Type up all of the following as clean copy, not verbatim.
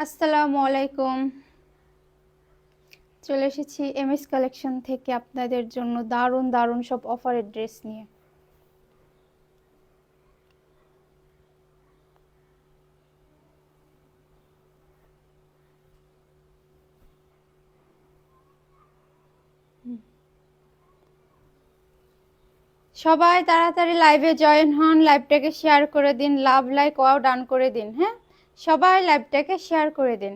আসসালামু আলাইকুম। চলে এসেছি এমএস কালেকশন থেকে আপনাদের জন্য দারুণ দারুণ সব অফারের ড্রেস নিয়ে। সবাই তাড়াতাড়ি লাইভে জয়েন হন, লাইভটাকে শেয়ার করে দিন, লাভ লাইক ওয়াও ডান করে দিন। হ্যাঁ, সবাই লাইভটাকে শেয়ার করে দিন।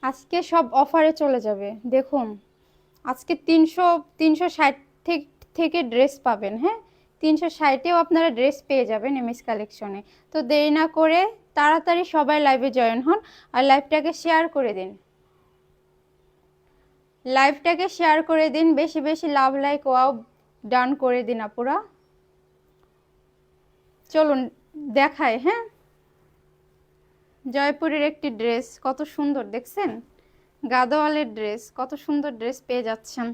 আজকে সব অফারে চলে যাবে। দেখুন, আজকে 360 থেকে ড্রেস পাবেন। হ্যাঁ, 360-এও আপনারা ড্রেস পেয়ে যাবেন এমএস কালেকশনে। তো দেরি না করে তাড়াতাড়ি সবাই লাইভে জয়েন হন আর লাইভটাকে শেয়ার করে দিন। লাইভটাকে শেয়ার করে দিন, বেশি বেশি লাভ লাইক ওয়াও ডান করে দিন আপুরা। চলুন দেখাই। হ্যাঁ, জয়পুরের একটি ড্রেস, কত সুন্দর দেখছেন, গাদোয়ালের ড্রেস, কত সুন্দর ড্রেস পেয়ে যাচ্ছেন।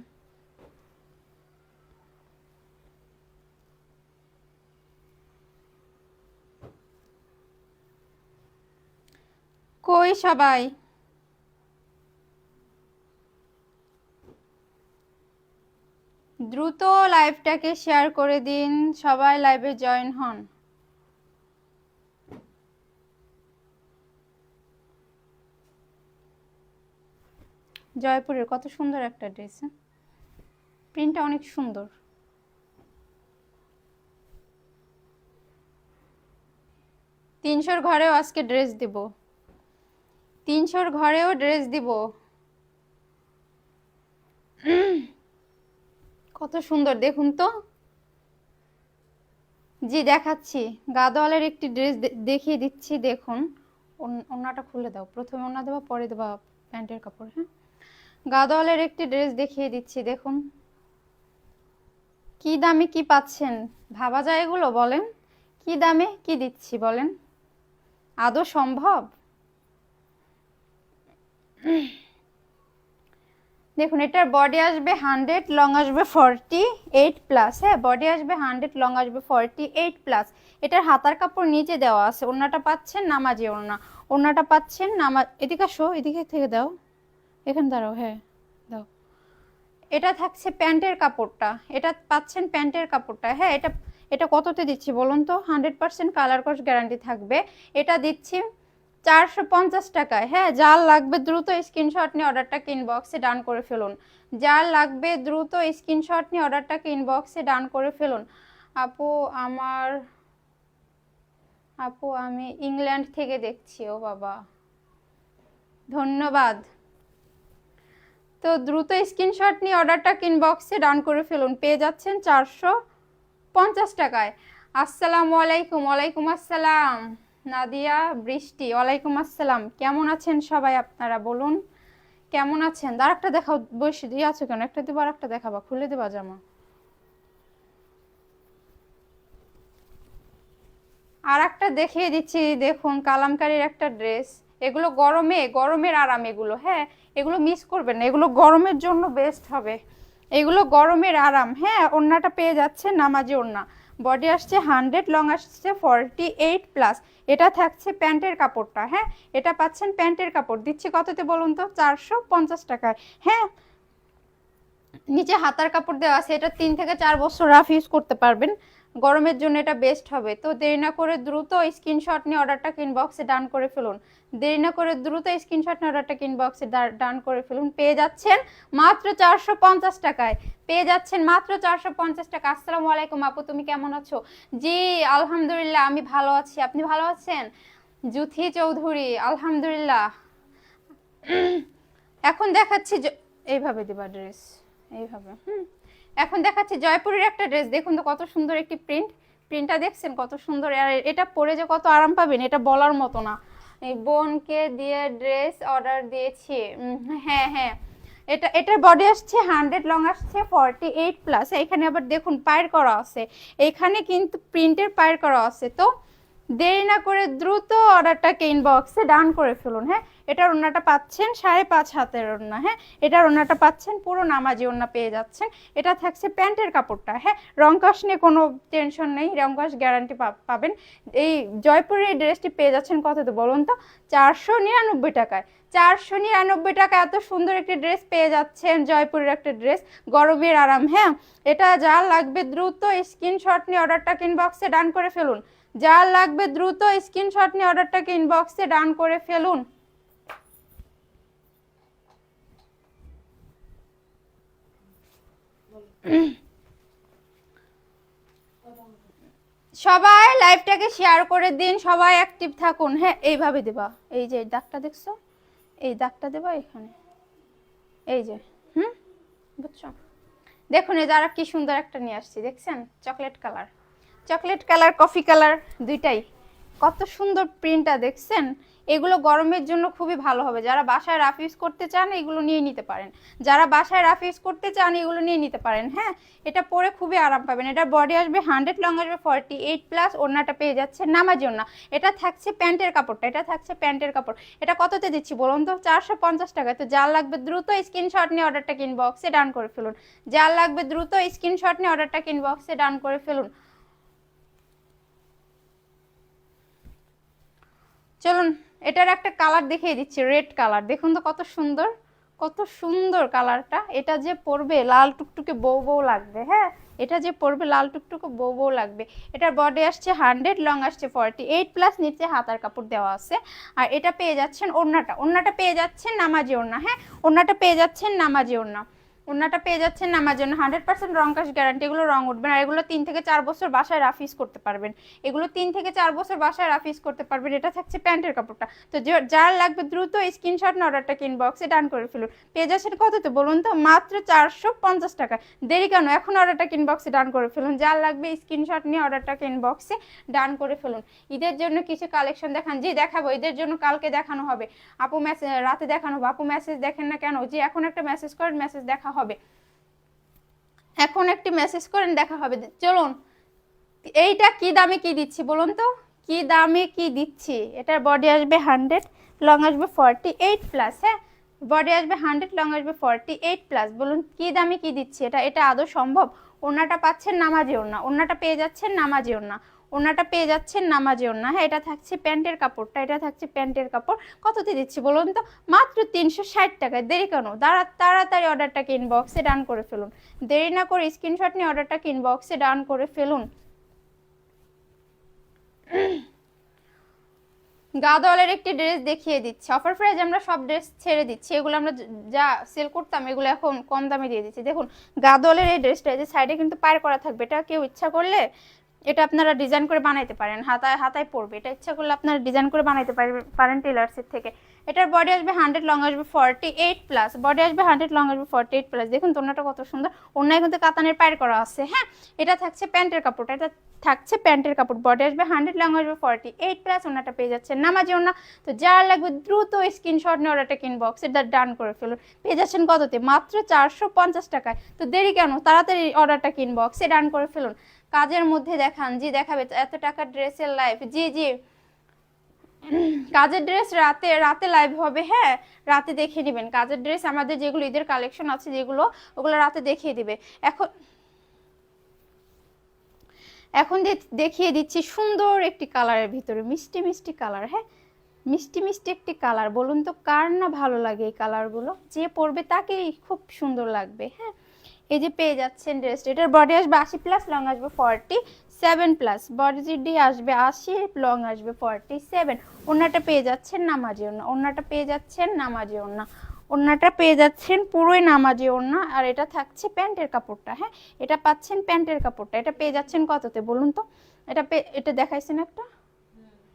কই সবাই? দ্রুত লাইভটাকে শেয়ার করে দিন, সবাই লাইভে জয়েন হন। জয়পুরের কত সুন্দর একটা ড্রেস, প্রিন্টটা অনেক সুন্দর। তিনশোর ঘরেও আজকে ড্রেস দিব, 300-র ঘরেও ড্রেস দিব। কত সুন্দর দেখুন তো। জি দেখাচ্ছি, গাদোয়ালের একটি ড্রেস দেখিয়ে দিচ্ছি। দেখুন, ওড়নাটা খুলে দাও, প্রথমে ওড়না দেবা পরে দেবা প্যান্টের কাপড়। হ্যাঁ, গাদোয়ালের একটি ড্রেস দেখিয়ে দিচ্ছি। দেখুন কি দামে কি পাচ্ছেন, ভাবা যায় এগুলো? বলেন, কি দামে কি দিচ্ছি বলেন, আদৌ সম্ভব? দেখুন, এটার বডি আসবে 100, লং আসবে 48+। হ্যাঁ, বডি আসবে 100, লং আসবে 48+। এটার হাতার কাপড় নিচে দেওয়া আছে। ওড়নাটা পাচ্ছেন নামাজি ওড়না, ওড়নাটা পাচ্ছেন এদিকে আসো, এদিকে থেকে দাও, এখানে দাঁড়াও। হ্যাঁ দাও। এটা থাকছে প্যান্টের কাপড়টা, এটা পাচ্ছেন প্যান্টের কাপড়টা। হ্যাঁ, এটা এটা কততে দিচ্ছি বলুন তো? 100% কালার কস গ্যারান্টি থাকবে। এটা দিচ্ছি 450 টাকায়। হ্যাঁ, যার লাগবে দ্রুত স্ক্রিনশট নিয়ে অর্ডারটাকে ইনবক্সে ডান করে ফেলুন। যার লাগবে দ্রুত স্ক্রিনশট নিয়ে অর্ডারটাকে ইনবক্সে ডান করে ফেলুন। আপু আমার আপু আমি ইংল্যান্ড থেকে দেখছি। ও বাবা, ধন্যবাদ। তো দ্রুত স্ক্রিনশট নিয়ে অর্ডারটাকে ইনবক্সে ডান করে ফেলুন, পেয়ে যাচ্ছেন 450 টাকায়। আসসালামু আলাইকুম। ওয়ালাইকুম আসসালাম নাদিয়া বৃষ্টি, ওয়ালাইকুম আসসালাম। কেমন আছেন সবাই আপনারা বলুন, কেমন আছেন? আর একটা দেখাও, বসে দিয়ে আছো কেন? একটা দেবো আর একটা দেখাবা, খুলে দেবা জামা। আর একটা দেখিয়ে দিচ্ছি, দেখুন কালামকারীর একটা ড্রেস। এগুলো গরমের আরাম এগুলো। হ্যাঁ, এগুলো মিস করবেন না, এগুলো গরমের জন্য বেস্ট হবে, এগুলো গরমের আরাম। হ্যাঁ, ওড়নাটা পেয়ে যাচ্ছে নামাজি ওড়না, বডি আসছে 100, লং আসছে 48+। এটা থাকছে প্যান্টের কাপড়টা। হ্যাঁ, এটা পাচ্ছেন প্যান্টের কাপড়। দিচ্ছি কততে বলুন তো? 450 টাকায়। হ্যাঁ, নিচে হাতার কাপড় দেওয়া আছে। এটা 3 থেকে 4 বছর রাফ ইউজ করতে পারবেন, গরমের জন্য এটা বেস্ট হবে। তো দেরি না করে দ্রুত স্ক্রিনশট নিয়ে অর্ডারটাকে ইনবক্সে ডান করে ফেলুন, দেরি না করে দ্রুত স্ক্রিনশট নিয়ে অর্ডারটাকে ইনবক্সে ডান করে ফেলুন। পেয়ে যাচ্ছেন মাত্র 450 টাকায়, পেয়ে যাচ্ছেন মাত্র 450 টাকা। আসসালামু আলাইকুম আপু, তুমি কেমন আছো? জি আলহামদুলিল্লাহ, আমি ভালো আছি। আপনি ভালো আছেন? জুথি চৌধুরী, আলহামদুলিল্লাহ। এখন দেখাচ্ছি এইভাবে দিবা ড্রেস, এইভাবে। এখন দেখাচ্ছি জয়পুরের একটা ড্রেস। দেখুন তো কত সুন্দর একটি প্রিন্টটা দেখছেন কত সুন্দর। আর এটা পরে যে কত আরাম পাবেন এটা বলার মতো না। এই বোনকে দিয়ে ড্রেস অর্ডার দিয়েছি। হ্যাঁ হ্যাঁ, এটার বডি আসছে 100, লং আসছে 48+। এখানে আবার দেখুন পায়ের করা আছে, এখানে কিন্তু প্রিন্টের পায়ের করা আছে। তো দেরি না করে দ্রুত অর্ডারটাকে ইনবক্সে ডান করে ফেলুন। হ্যাঁ, এটার ওড়নাটা পাচ্ছেন 5.5 হাতের ওড়না। হ্যাঁ, এটার ওড়নাটা পাচ্ছেন পুরো নামাজি ওড়না পেয়ে যাচ্ছেন। এটা থাকছে প্যান্টের কাপড়টা। হ্যাঁ, রংকশ নিয়ে কোনো টেনশন নেই, রংকশ গ্যারান্টি পাবেন। এই জয়পুরের এই ড্রেসটি পেয়ে যাচ্ছেন কততে বলুন তো? 499 টাকায়। 499 টাকা এত সুন্দর একটি ড্রেস পেয়ে যাচ্ছেন, জয়পুরের একটা ড্রেস, গরমের আরাম। হ্যাঁ, এটা যা লাগবে দ্রুত স্ক্রিনশট নিয়ে অর্ডারটাকে ইনবক্সে ডান করে ফেলুন। যা লাগবে দ্রুত স্ক্রিনশট নিয়ে অর্ডারটাকে ইনবক্সে ডান করে ফেলুন। সবাই লাইভটাকে শেয়ার করে দিন, সবাই অ্যাক্টিভ থাকুন। হ্যাঁ, এইভাবে দেবা, এই যে দাগটা দেখছো, এই দাগটা দেবা এখানে, এই যে, বুঝছো? দেখুন এই যারা কি সুন্দর একটা নিয়ে আসছি, দেখছেন? Chocolate colour, chocolate colour, coffee colour, দুইটাই কত সুন্দর প্রিন্টটা দেখছেন? এগুলো গরমের জন্য খুবই ভালো হবে। যারা বাসায় রাফ ইউজ করতে চান এগুলো নিয়ে নিতে পারেন, যারা বাসায় রাফ ইউজ করতে চান এগুলো নিয়ে নিতে পারেন। হ্যাঁ, এটা পরে খুবই আরাম পাবেন। এটা বডি আসবে 100, লং আসবে 48+, ওড়নাটা পেয়ে যাচ্ছে নামাজি ওড়না। এটা থাকছে প্যান্টের কাপড়টা, এটা থাকছে প্যান্টের কাপড়। এটা কততে দিচ্ছি বলুন তো? 450 টাকা। তো যার লাগবে দ্রুত স্ক্রিনশট নিয়ে অর্ডারটাকে ইনবক্সে ডান করে ফেলুন। যার লাগবে দ্রুত স্ক্রিনশট নিয়ে অর্ডারটাকে ইনবক্সে ডান করে ফেলুন। চলুন এটার একটা কালার দেখিয়ে দিচ্ছি, রেড কালার। দেখুন তো কত সুন্দর, কত সুন্দর কালারটা। এটা যে পরবে লাল টুকটুকে বউ বউ লাগবে। হ্যাঁ, এটা যে পরবে লাল টুকটুকে বউ বউ লাগবে। এটার বডি আসছে 100, লং আসছে 48+, নিচে হাতার কাপড় দেওয়া আছে। আর এটা পেয়ে যাচ্ছেন ওড়নাটা, ওড়নাটা পেয়ে যাচ্ছেন নামাজি ওড়না। হ্যাঁ, ওড়নাটা পেয়ে যাচ্ছেন নামাজি ওড়না, ওড়নাটা পেয়ে যাচ্ছেন নামার জন্য। 100% রং কাশ গ্যারান্টি, এগুলো রং উঠবে না। এগুলো 3 থেকে 4 বছর বাসায় রাফ ইউজ করতে পারবেন, এগুলো 3 থেকে 4 বছর বাসায় রাফ ইউজ করতে পারবেন। এটা থাকছে প্যান্টের কাপড়টা। তো যার লাগবে দ্রুত স্ক্রিনশট না অর্ডারটাকে ইনবক্সে ডান করে ফেলুন। পেয়ে যাচ্ছেন কততে বলুন তো? মাত্র 450 টাকা। দেরি কেন, এখন অর্ডারটাকে ইনবক্সে ডান করে ফেলুন। যার লাগবে স্ক্রিনশট নিয়ে অর্ডারটাকে ইনবক্সে ডান করে ফেলুন। ঈদের জন্য কিছু কালেকশন দেখান। জি দেখাবো, ঈদের জন্য কালকে দেখানো হবে। আপু মেসেজ রাতে দেখানো হবে। আপু মেসেজ দেখেন না কেন? জি এখন একটা মেসেজ করেন, মেসেজ দেখা হবে। এখন একটি মেসেজ করেন, দেখা হবে। চলুন এইটা কি দামে কি দিচ্ছি বলুন তো? কি দামে কি দিচ্ছি? এটার বডি আসবে 100, লং আসবে 48+। হ্যাঁ, বডি আসবে 100, লং আসবে 48+। বলুন কি দামে কি দিচ্ছি? এটা আদৌ সম্ভব? ওড়নাটা পাচ্ছেন নামাজি ওড়না, ওড়নাটা পেয়ে যাচ্ছেন নামাজি ওড়না, ওড়নাটা পেয়ে যাচ্ছেন নামাজি ওড়না। হ্যাঁ, এটা থাকছে প্যান্টের কাপড়টা, এটা থাকছে প্যান্টের কাপড়। কততে দিচ্ছি বলুন তো? মাত্র 360 টাকায়। দেরি কেন? তাড়াতাড়ি অর্ডারটাকে ইনবক্সে ডান করে ফেলুন। দেরি না করে স্ক্রিনশট নিয়ে অর্ডারটাকে ইনবক্সে ডান করে ফেলুন। গাদওয়ালের একটি ড্রেস দেখিয়ে দিচ্ছি। অফার প্রাইস আমরা সব ড্রেস ছেড়ে দিচ্ছি, এগুলো আমরা যা সেল করতাম এগুলো এখন কম দামে দিয়ে দিচ্ছি। দেখুন গাদওয়ালের এই ড্রেসটা, যে সাইডে কিন্তু পায়ের করা থাকবে, এটা কেউ ইচ্ছা করলে এটা আপনারা ডিজাইন করে বানাইতে পারেন, হাতায় হাতায় পড়বে। এটা ইচ্ছা করলে আপনারা ডিজাইন করে বানাইতে পারেন টেলার্সের থেকে। এটার বডি আসবে 100, লং আসবে 48+। বডি আসবে 100, লং আসবে 48+। দেখুন তোনাটা কত সুন্দর, অন্যায় কিন্তু কাতানের পায়ের করা আছে। হ্যাঁ, এটা থাকছে প্যান্টের কাপড়টা, এটা থাকছে প্যান্টের কাপড়। বডি আসবে 100, লং আসবে 48+। ওনাটা পেয়ে যাচ্ছে নামাজি ওনা। তো যার লাগবে দ্রুত স্ক্রিনশট নিয়ে অর্ডারটাকে ইনবক্সে ডান করে ফেলুন। পেয়ে যাচ্ছেন কততে? মাত্র 450 টাকায়। তো দেরি কেন, তাড়াতাড়ি অর্ডারটাকে ইনবক্সে ডান করে ফেলুন। কাজের মধ্যে দেখান। জি দেখাবে। এত টাকার ড্রেসের লাইভ, জি জি কাজের ড্রেস রাতে রাতে লাইভ হবে। হ্যাঁ, রাতে দেখিয়ে দিবেন কাজের ড্রেস আমাদের যেগুলো ঈদের কালেকশন আছে যেগুলো, ওগুলো রাতে দেখিয়ে দিবে। এখন এখন দেখিয়ে দিচ্ছি সুন্দর একটি কালারের ভিতরে, মিষ্টি মিষ্টি কালার। হ্যাঁ, মিষ্টি মিষ্টি একটি কালার। বলুন তো কার না ভালো লাগে এই কালারগুলো? যে পরবে তাকেই খুব সুন্দর লাগবে। হ্যাঁ, এই যে পেয়ে যাচ্ছেন ড্রেসটা। এটার বডি আসবে 80+, লং আসবে 47+। বডি আসবে 80, লং আসবে 47। ওড়নাটা পেয়ে যাচ্ছেন নামাজি ওড়না, ওড়নাটা পেয়ে যাচ্ছেন নামাজি ওড়না, ওড়নাটা পেয়ে যাচ্ছেন পুরোই নামাজি ওড়না। আর এটা থাকছে প্যান্টের কাপড়টা। হ্যাঁ, এটা পাচ্ছেন প্যান্টের কাপড়টা। এটা পেয়ে যাচ্ছেন কততে বলুন তো? এটা দেখাইছেন একটা,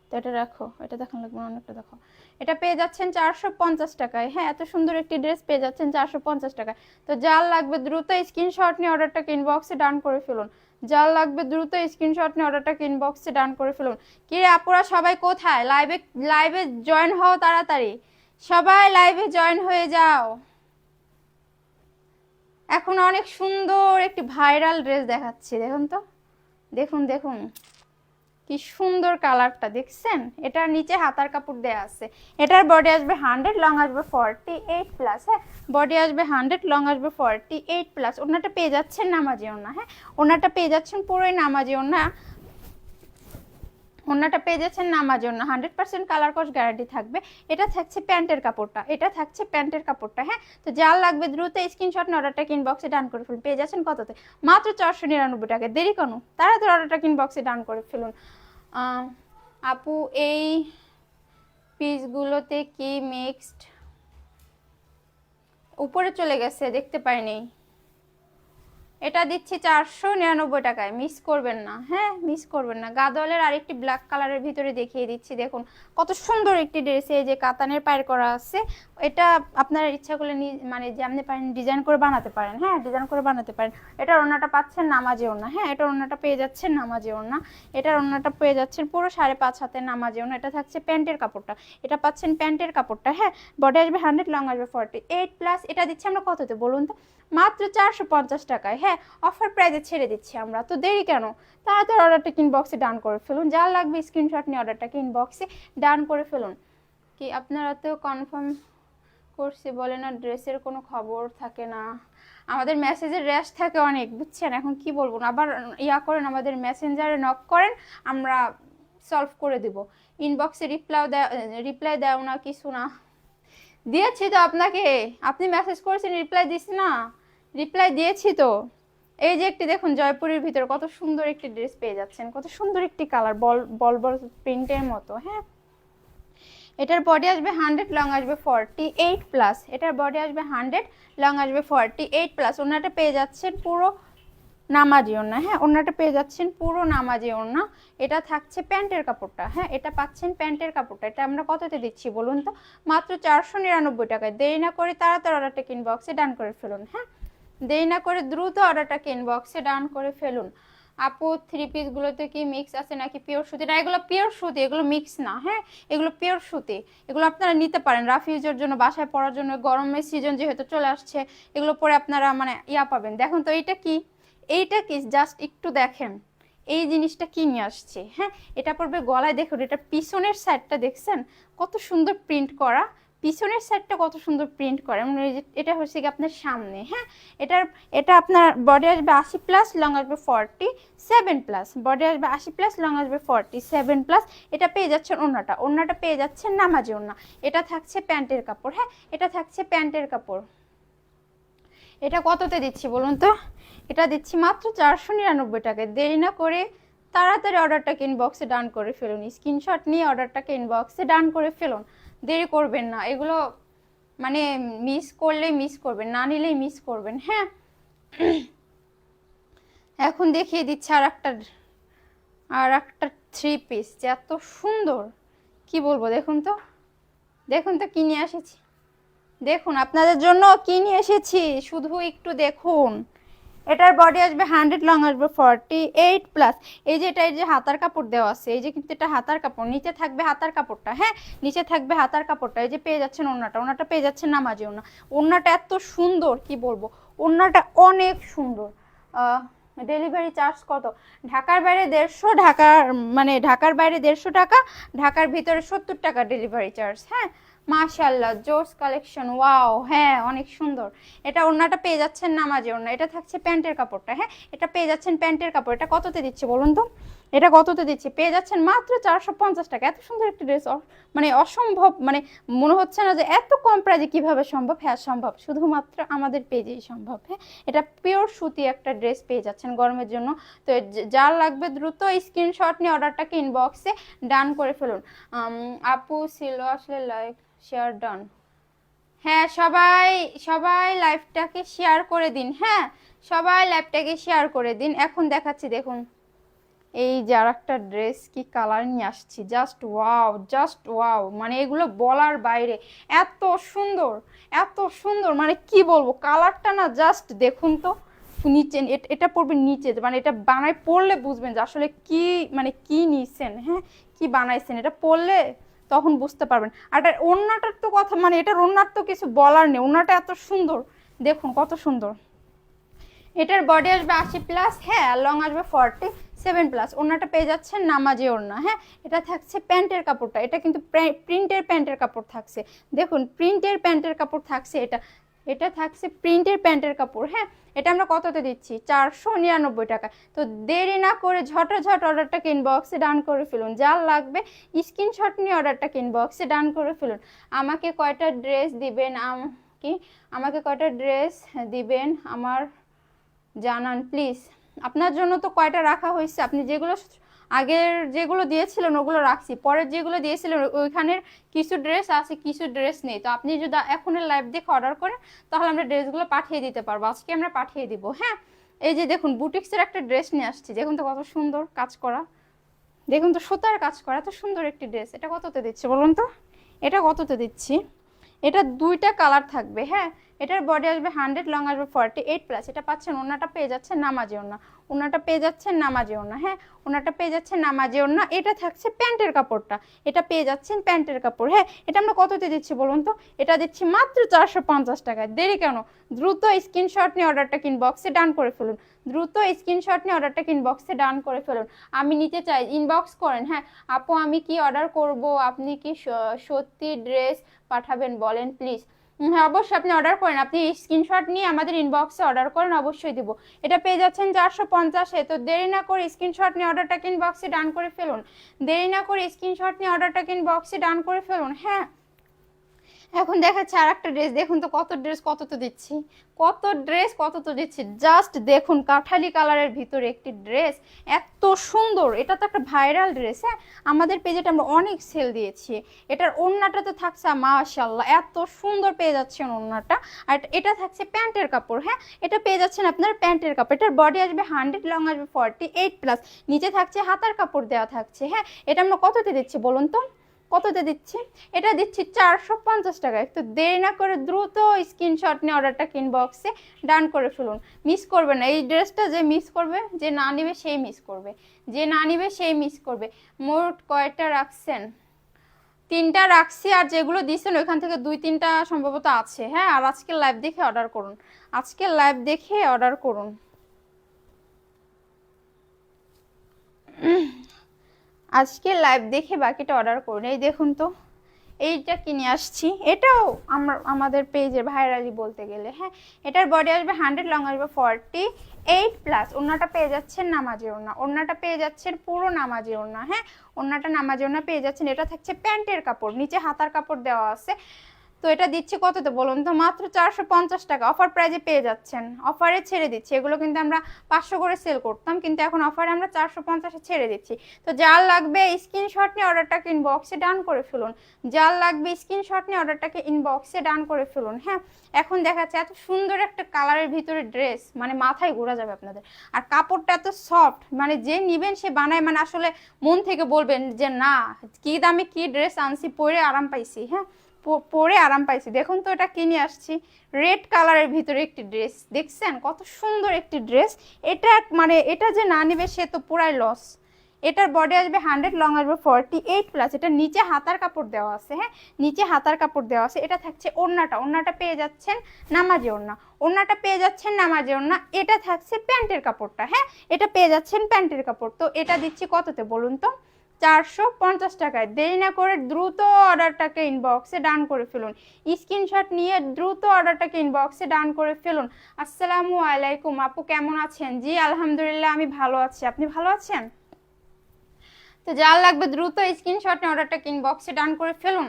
তো এটা রাখো, এটা দেখান লাগবে না, অনেকটা দেখো। এটা পেয়ে যাচ্ছেন 450 টাকায়। হ্যাঁ, এত সুন্দর একটি ড্রেস পেয়ে যাচ্ছেন 450 টাকায়। তো যার লাগবে দ্রুত স্ক্রিনশট নিয়ে অর্ডারটাকে ইনবক্সে ডান করে ফেলুন। যার লাগবে দ্রুত স্ক্রিনশট নিয়ে অর্ডারটাকে ইনবক্সে ডান করে ফেলুন। কি রে আপুরা সবাই কোথায়? লাইভে লাইভে জয়েন হও তাড়াতাড়ি, সবাই লাইভে জয়েন হয়ে যাও। এখন অনেক সুন্দর একটি ভাইরাল ড্রেস দেখাচ্ছি, দেখুন তো, দেখুন দেখুন কি সুন্দর কালারটা দেখছেন। এটার নিচে হাতার কাপড় দেয়া আছে। এটার বডি আসবে 100, লং আসবে 48 প্লাস। হ্যাঁ, বডি আসবে 100, লং আসবে 48 প্লাস। ওনাটা পেয়ে যাচ্ছেন নামাজি ওনা। হ্যাঁ, ওনাটা পেয়ে যাচ্ছেন পুরোই নামাজি ওনা। ওনাটা পেয়ে যাচ্ছেন নামাজি ওনা, 100% কালার কস গ্যারান্টি থাকবে। এটা থাকছে প্যান্টের কাপড়টা, এটা থাকছে প্যান্টের কাপড়টা। হ্যাঁ, তো যার লাগবে দ্রুত স্ক্রিনশট নিয়ে অর্ডারটা ইনবক্সে ডান করে ফেলুন। পেয়ে যাচ্ছেন কততে? মাত্র 499 টাকা। দেরি কেন, তাড়াতাড়ি অর্ডারটা ইনবক্সে ডান করে ফেলুন। আপু এই পিসগুলোতে কি মিক্সড? উপরে চলে গেছে, দেখতে পাইনি। এটা দিচ্ছি 499 টাকায়, মিস করবেন না। হ্যাঁ, মিস করবেন না। গাদোয়ালের আরেকটি ব্ল্যাক কালারের ভিতরে দেখিয়ে দিচ্ছি, দেখুন কত সুন্দর একটি ড্রেস। এই যে কাতানের পায়ের করা আছে। এটা আপনার ইচ্ছা করলে মানে যেমনি পারেন ডিজাইন করে বানাতে পারেন। হ্যাঁ, ডিজাইন করে বানাতে পারেন। এটার ওড়নাটা পাচ্ছেন নামাজি ওড়না। হ্যাঁ, এটার ওড়নাটা পেয়ে যাচ্ছেন নামাজি ওড়না। এটার ওড়নাটা পেয়ে যাচ্ছেন পুরো 5.5 হাতের নামাজি ওড়না। এটা থাকছে প্যান্টের কাপড়টা, এটা পাচ্ছেন প্যান্টের কাপড়টা। হ্যাঁ, বডি আসবে 100, লং আসবে 48 প্লাস। এটা দিচ্ছি আমরা কততে বলুন তো? মাত্র 450 টাকায়। হ্যাঁ, অফার প্রাইসে ছেড়ে দিচ্ছি আমরা, তো দেরি কেন? তাড়াতাড়ি অর্ডারটা ইনবক্সে ডান করে ফেলুন। যার লাগবে স্ক্রিনশট নিয়ে অর্ডারটাকে ইনবক্সে ডান করে ফেলুন। কি আপনারা তো কনফার্ম করছি বলে না, ড্রেসের কোনো খবর থাকে না। আমাদের মেসেজের র্যাশ থাকে অনেক, বুঝছেন। এখন কি বলবো না, আবার ইয়া করেন, আমাদের মেসেঞ্জারে নক করেন, আমরা সলভ করে দিব। ইনবক্সে রিপ্লাই দাও না, কিছু না। দিয়েছি তো আপনাকে, আপনি মেসেজ করেছেন, রিপ্লাই দিছি না? রিপ্লাই দিয়েছি তো। এই যে একটি দেখুন জয়পুরের ভিতরে কত সুন্দর একটি ড্রেস পেয়ে যাচ্ছেন, কত সুন্দর একটি কালার, বল বল প্রিন্টের মতো। হ্যাঁ, এটার বডি আসবে 100, লং আসবে 48 প্লাস। এটার বডি আসবে 100, লং আসবে 48 প্লাস। ওনাটা পেয়ে যাচ্ছেন পুরো নামাজি ওড়না। হ্যাঁ, ওড়নাটা পেয়ে যাচ্ছেন পুরো নামাজি ওড়না। এটা থাকছে প্যান্টের কাপড়টা। হ্যাঁ, এটা পাচ্ছেন প্যান্টের কাপড়টা। এটা আমরা কততে দিচ্ছি বলুন তো? মাত্র 499 টাকায়। দেরি না করে তাড়াতাড়ি অর্ডারটা ইনবক্সে ডান করে ফেলুন। হ্যাঁ, দেরি না করে দ্রুত অর্ডারটাকে ইনবক্সে ডান করে ফেলুন। আপু 3 পিসগুলোতে কি মিক্স আছে নাকি পিওর সুতি? না, এগুলো পিওর সুতি, এগুলো মিক্স না। হ্যাঁ, এগুলো পিওর সুতি। এগুলো আপনারা নিতে পারেন রাফ ইউজের জন্য, বাসায় পরার জন্য। গরমের সিজন যেহেতু চলে আসছে, এগুলো পরে আপনারা মানে ইয়া পাবেন। দেখুন তো এইটা কি, এইটা কি, জাস্ট একটু দেখেন এই জিনিসটা কি নিয়ে আসছে। হ্যাঁ, এটা পড়বে গলায়। দেখুন এটা পিছনের সাইডটা দেখছেন কত সুন্দর প্রিন্ট করা, পিছনের সাইডটা কত সুন্দর প্রিন্ট করা। মানে এটা হচ্ছে কি আপনার সামনে। হ্যাঁ, এটা আপনার বডি আসবে 80 প্লাস, লং আসবে 47 প্লাস। বডি আসবে 80 প্লাস, লং আসবে 47 প্লাস। এটা পেয়ে যাচ্ছেন ওড়নাটা পেয়ে যাচ্ছেন নামাজি ওড়না। এটা থাকছে প্যান্টের কাপড়। হ্যাঁ, এটা থাকছে প্যান্টের কাপড়। এটা কততে দিচ্ছি বলুন তো? এটা দিচ্ছি মাত্র 499 টাকায়। দেরি না করে তাড়াতাড়ি অর্ডারটাকে ইনবক্সে ডান করে ফেলুন। স্ক্রিনশট নিয়ে অর্ডারটাকে ইনবক্সে ডান করে ফেলুন। দেরি করবেন না, এগুলো মানে মিস করলেই মিস করবেন, না নিলেই মিস করবেন। হ্যাঁ, এখন দেখিয়ে দিচ্ছি আর একটা 3 পিস, যে এত সুন্দর কি বলবো। দেখুন তো, দেখুন তো কি নিয়ে এসেছি। দেখুন আপনাদের জন্য কি নিয়ে এসেছি, শুধু একটু দেখুন। এটার বডি আসবে 100, লং আসবে 48 প্লাস। এই যে এটা, এই যে হাতার কাপড় দেওয়া আছে, এই যে কিন্তু এটা হাতার কাপড়, নিচে থাকবে হাতার কাপড়টা। হ্যাঁ, নিচে থাকবে হাতার কাপড়টা। এই যে পেয়ে যাচ্ছেন ওড়নাটা পেয়ে যাচ্ছেন নামাজি ওড়না। ওড়নাটা এত সুন্দর কি বলবো, ওড়নাটা অনেক সুন্দর। ডেলিভারি চার্জ কত? ঢাকার বাইরে 150, ঢাকার বাইরে 150 টাকা, ঢাকার ভিতরে 70 টাকা ডেলিভারি চার্জ। হ্যাঁ, মাশাআল্লাহ, জোস কালেকশন, ওয়াও। হ্যাঁ, অনেক সুন্দর। এটা ওড়নাটা পেয়ে যাচ্ছেন নামাজি ওড়না। এটা থাকছে প্যান্টের কাপড়টা। হ্যাঁ, এটা পেয়ে যাচ্ছেন প্যান্টের কাপড়। এটা কততে দিচ্ছে বলুন তো? এটা কততে দিচ্ছে? পেয়ে যাচ্ছেন মাত্র 450 টাকা। এত সুন্দর একটা ড্রেস, মানে অসম্ভব, মানে মনে হচ্ছে না যে এত কম প্রাইসে কিভাবে সম্ভব। হ্যাঁ, সম্ভব, শুধুমাত্র আমাদের পেজেই সম্ভব। হ্যাঁ, এটা পিওর সুতি একটা ড্রেস পেয়ে যাচ্ছেন গরমের জন্য। তো যার লাগবে দ্রুত স্ক্রিনশট নিয়ে অর্ডারটাকে ইনবক্সে ডান করে ফেলুন। আপু ছিল আসলে লাইক শেয়ার ডান। হ্যাঁ, সবাই লাইভটাকে শেয়ার করে দিন। হ্যাঁ, সবাই লাইভটাকে শেয়ার করে দিন। এখন দেখাচ্ছি, দেখুন এই যে আর একটা ড্রেস, কি কালার নিয়ে আসছি, জাস্ট ওয়াও, মানে এগুলো বলার বাইরে। এত সুন্দর, এত সুন্দর, মানে কি বলবো, কালারটা না জাস্ট দেখুন তো। নিচে এটা পড়বে নিচে, মানে এটা বানায় পড়লে বুঝবেন যে আসলে কি, মানে কি নিছেন। হ্যাঁ, কি বানাইছেন, এটা পড়লে তখন বুঝতে পারবেন। আর ওড়নাটার তো কথা, মানে এটার ওড়নার তো কিছু বলার নেই। ওড়নাটা এত সুন্দর, দেখুন কত সুন্দর। এটার বডি আসবে 80 প্লাস। হ্যাঁ, লং আসবে 7+। ওড়নাটা পেয়ে যাচ্ছেন নামাজি ওড়না। হ্যাঁ, এটা থাকছে প্যান্টের কাপড়টা, এটা কিন্তু প্রিন্টের প্যান্টের কাপড় থাকছে। দেখুন প্রিন্টের প্যান্টের কাপড় থাকছে, এটা এটা থাকছে প্রিন্টের প্যান্টের কাপড়। হ্যাঁ, এটা আমরা কততে দিচ্ছি? 499 টাকা। তো দেরি না করে ঝটাঝট অর্ডারটাকে ইনবক্সে ডান করে ফেলুন। যার লাগবে স্ক্রিনশট নিয়ে অর্ডারটাকে ইনবক্সে ডান করে ফেলুন। আমাকে কয়টা ড্রেস দিবেন, আমাকে কয়টা ড্রেস দিবেন আমার জানান প্লিজ। আপনার জন্য তো কয়টা রাখা হয়েছে, আপনি যেগুলো আগের যেগুলো দিয়েছিলেন ওগুলো রাখছি, পরের যেগুলো দিয়েছিলেন ওইখানের কিছু ড্রেস আছে কিছু ড্রেস নেই। তো আপনি যদি এখনের লাইভ দেখে অর্ডার করেন তাহলে আমরা ড্রেসগুলো পাঠিয়ে দিতে পারবো, আজকে আমরা পাঠিয়ে দিব। হ্যাঁ, এই যে দেখুন বুটিক্সের একটা ড্রেস নিয়ে আসছি, দেখুন তো কত সুন্দর কাজ করা, দেখুন তো সুতার কাজ করা, এত সুন্দর একটি ড্রেস। এটা কততে দিচ্ছি বলুন তো? এটা কততে দিচ্ছি? এটা দুইটা কালার থাকবে। হ্যাঁ, এটার বডি আসবে 100, লং আসবে 48+। এটা পাচ্ছেন, ওড়নাটা পেয়ে যাচ্ছেন নামাজি ওড়না, ওড়নাটা পেয়ে যাচ্ছেন নামাজি ওড়না। হ্যাঁ, ওড়নাটা পেয়ে যাচ্ছেন নামাজি ওড়না। এটা থাকছে প্যান্টের কাপড়টা, এটা পেয়ে যাচ্ছেন প্যান্টের কাপড়। হ্যাঁ, এটা আমরা কততে দিচ্ছি বলুন তো? এটা দিচ্ছি মাত্র 450 টাকায়। দেরি কেন? দ্রুত স্ক্রিনশট নিয়ে অর্ডারটা ইনবক্সে ডান করে ফেলুন, দ্রুত স্ক্রিনশট নিয়ে অর্ডারটা ইনবক্সে ডান করে ফেলুন। আমি নিতে চাই, ইনবক্স করেন। হ্যাঁ আপু, আমি কি অর্ডার করব, আপনি কি সত্যি ড্রেস পাঠাবেন বলেন প্লিজ। হ্যাঁ অবশ্যই আপনি অর্ডার করেন, আপনি স্ক্রিনশট নিয়ে আমাদের ইনবক্সে অর্ডার করেন, অবশ্যই দিব। এটা পেয়ে যাচ্ছেন 450-এ। তো দেরি না করে স্ক্রিনশট নিয়ে অর্ডারটাকে ইনবক্সে ডান করে ফেলুন, দেরি না করে স্ক্রিনশট নিয়ে অর্ডারটাকে ইনবক্সে ডান করে ফেলুন। হ্যাঁ, এখন দেখাচ্ছে আর একটা ড্রেস, দেখুন তো কত ড্রেস কত তো দিচ্ছি, কত ড্রেস কত তো দিচ্ছি। জাস্ট দেখুন কাঠালি কালারের ভিতরে একটি ড্রেস, এত সুন্দর। এটা তো একটা ভাইরাল ড্রেস। হ্যাঁ, আমাদের পেজেটা আমরা অনেক সেল দিয়েছি। এটার ওড়নাটা তো থাকছে মাশাআল্লাহ, এত সুন্দর পেয়ে যাচ্ছেন ওড়নাটা। আর এটা থাকছে প্যান্টের কাপড়। হ্যাঁ, এটা পেয়ে যাচ্ছেন আপনার প্যান্টের কাপড়। এটার বডি আসবে 100, লং আসবে 48+। নিচে থাকছে হাতার কাপড় দেওয়া থাকছে। হ্যাঁ, এটা আমরা কততে দিচ্ছি বলুন তো? কততে দিচ্ছি? এটা দিচ্ছি 450 টাকায়। তো দেরি না করে দ্রুত স্ক্রিনশট নিয়ে অর্ডারটা ইনবক্সে ডান করে ফেলুন। মিস করবেন না এই ড্রেসটা, যে মিস করবে, যে না নিবে সেই মিস করবে, যে না নিবে সেই মিস করবে। মোট কয়টা রাখছেন? 3টা রাখছি, আর যেগুলো দিয়েছেন ওইখান থেকে 2-3টা সম্ভবত আছে। হ্যাঁ, আর আজকে লাইভ দেখে অর্ডার করুন, আজকে লাইভ দেখে অর্ডার করুন। আজকে লাইভ দেখে বাকিটা অর্ডার করুন। এই দেখুন তো এইটা কিনে আসছি, এটাও আমাদের পেজের ভাইরালি বলতে গেলে। হ্যাঁ, এটার বডি আসবে 100, লং আসবে 48+। ওড়নাটা পেয়ে যাচ্ছেন নামাজি ওড়না, ওড়নাটা পেয়ে যাচ্ছেন পুরো নামাজি ওড়না। হ্যাঁ, ওড়নাটা নামাজি ওড়না পেয়ে যাচ্ছেন। এটা থাকছে প্যান্টের কাপড়, নিচে হাতার কাপড় দেওয়া আছে। তো এটা দিচ্ছি কততে বলুন তো? মাত্র 450 টাকা। অফার প্রাইজে পেয়ে যাচ্ছেন, অফারে ছেড়ে দিচ্ছি। এগুলো কিন্তু আমরা 500 করে সেল করতাম, কিন্তু এখন অফারে আমরা 450-এ ছেড়ে দিচ্ছি। তো যার লাগবে স্ক্রিনশট নিয়ে অর্ডারটাকে ইনবক্সে ডান করে ফেলুন, যার লাগবে স্ক্রিনশট নিয়ে অর্ডারটাকে ইনবক্সে ডান করে ফেলুন। হ্যাঁ, এখন দেখাচ্ছে এত সুন্দর একটা কালারের ভিতরে ড্রেস, মানে মাথায় ঘোরা যাবে আপনাদের। আর কাপড়টা এত সফট, মানে যে নিবেন সে বানায়, মানে আসলে মন থেকে বলবেন যে না, কি দামে কি ড্রেস আনছি, পরে আরাম পাইছি। হ্যাঁ, পরে আরাম পাইছি। দেখুন তো এটা কিনে আসছি, রেড কালারের ভিতরে একটি ড্রেস, দেখছেন কত সুন্দর একটি ড্রেস। এটা মানে এটা যে না নেবে সে তো পুরাই লস। এটার বডি আসবে 100, লং আসবে 48+। এটা নিচে হাতার কাপড় দেওয়া আছে। হ্যাঁ, নিচে হাতার কাপড় দেওয়া আছে। এটা থাকছে ওড়নাটা, ওড়নাটা পেয়ে যাচ্ছেন নামাজি ওড়না, ওড়নাটা পেয়ে যাচ্ছেন নামাজি ওড়না। এটা থাকছে প্যান্টের কাপড়টা। হ্যাঁ, এটা পেয়ে যাচ্ছেন প্যান্টের কাপড়। তো এটা দিচ্ছি কততে বলুন তো? 450 টাকায়। দেরি না করে দ্রুত অর্ডারটাকে ইনবক্সে ডান করে ফেলুন, স্ক্রিনশট নিয়ে দ্রুত অর্ডারটাকে ইনবক্সে ডান করে ফেলুন। আসসালামু আলাইকুম আপু, কেমন আছেন? জি আলহামদুলিল্লাহ, আমি ভালো আছি, আপনি ভালো আছেন? তো যার লাগবে দ্রুত স্ক্রিনশট নিয়ে অর্ডারটাকে ইনবক্সে ডান করে ফেলুন।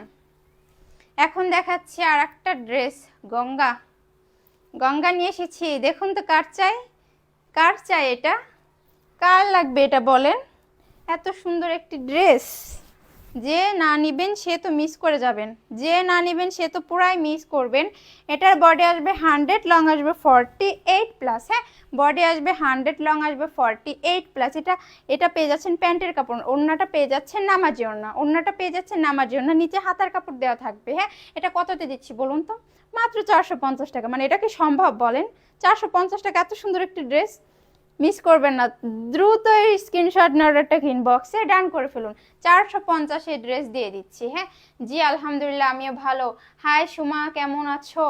এখন দেখাচ্ছি আর একটা ড্রেস, গঙ্গা, গঙ্গা নিয়ে এসেছি। দেখুন তো কার চাই, কার চাই এটা, কার লাগবে এটা বলেন? এত সুন্দর একটি ড্রেস, যে না নিবেন সে তো মিস করে যাবেন, যে না নিবেন সে তো পুরাই মিস করবেন। এটার বডি আসবে 100, লং আসবে 48+। হ্যাঁ, বডি আসবে 100, লং আসবে 48+। এটা পেয়ে যাচ্ছেন প্যান্টের কাপড়। ওড়নাটা পেয়ে যাচ্ছেন নামাজি ওড়না, ওড়নাটা পেয়ে যাচ্ছেন নামাজি ওড়না। নিচে হাতার কাপড় দেওয়া থাকবে। হ্যাঁ, এটা কততে দিচ্ছি বলুন তো? মাত্র 450 টাকা। মানে এটা কি সম্ভব বলেন? 450 টাকা এত সুন্দর একটি ড্রেস মিস করবেন না। দ্রুত স্ক্রিনশট নিয়ে অর্ডারটাকে ইনবক্সে ডান করে ফেলুন। 450-এ ড্রেস দিয়ে দিচ্ছি। হ্যাঁ, জি আলহামদুলিল্লাহ, আমিও ভালো। হাই সুমা, কেমন আছো?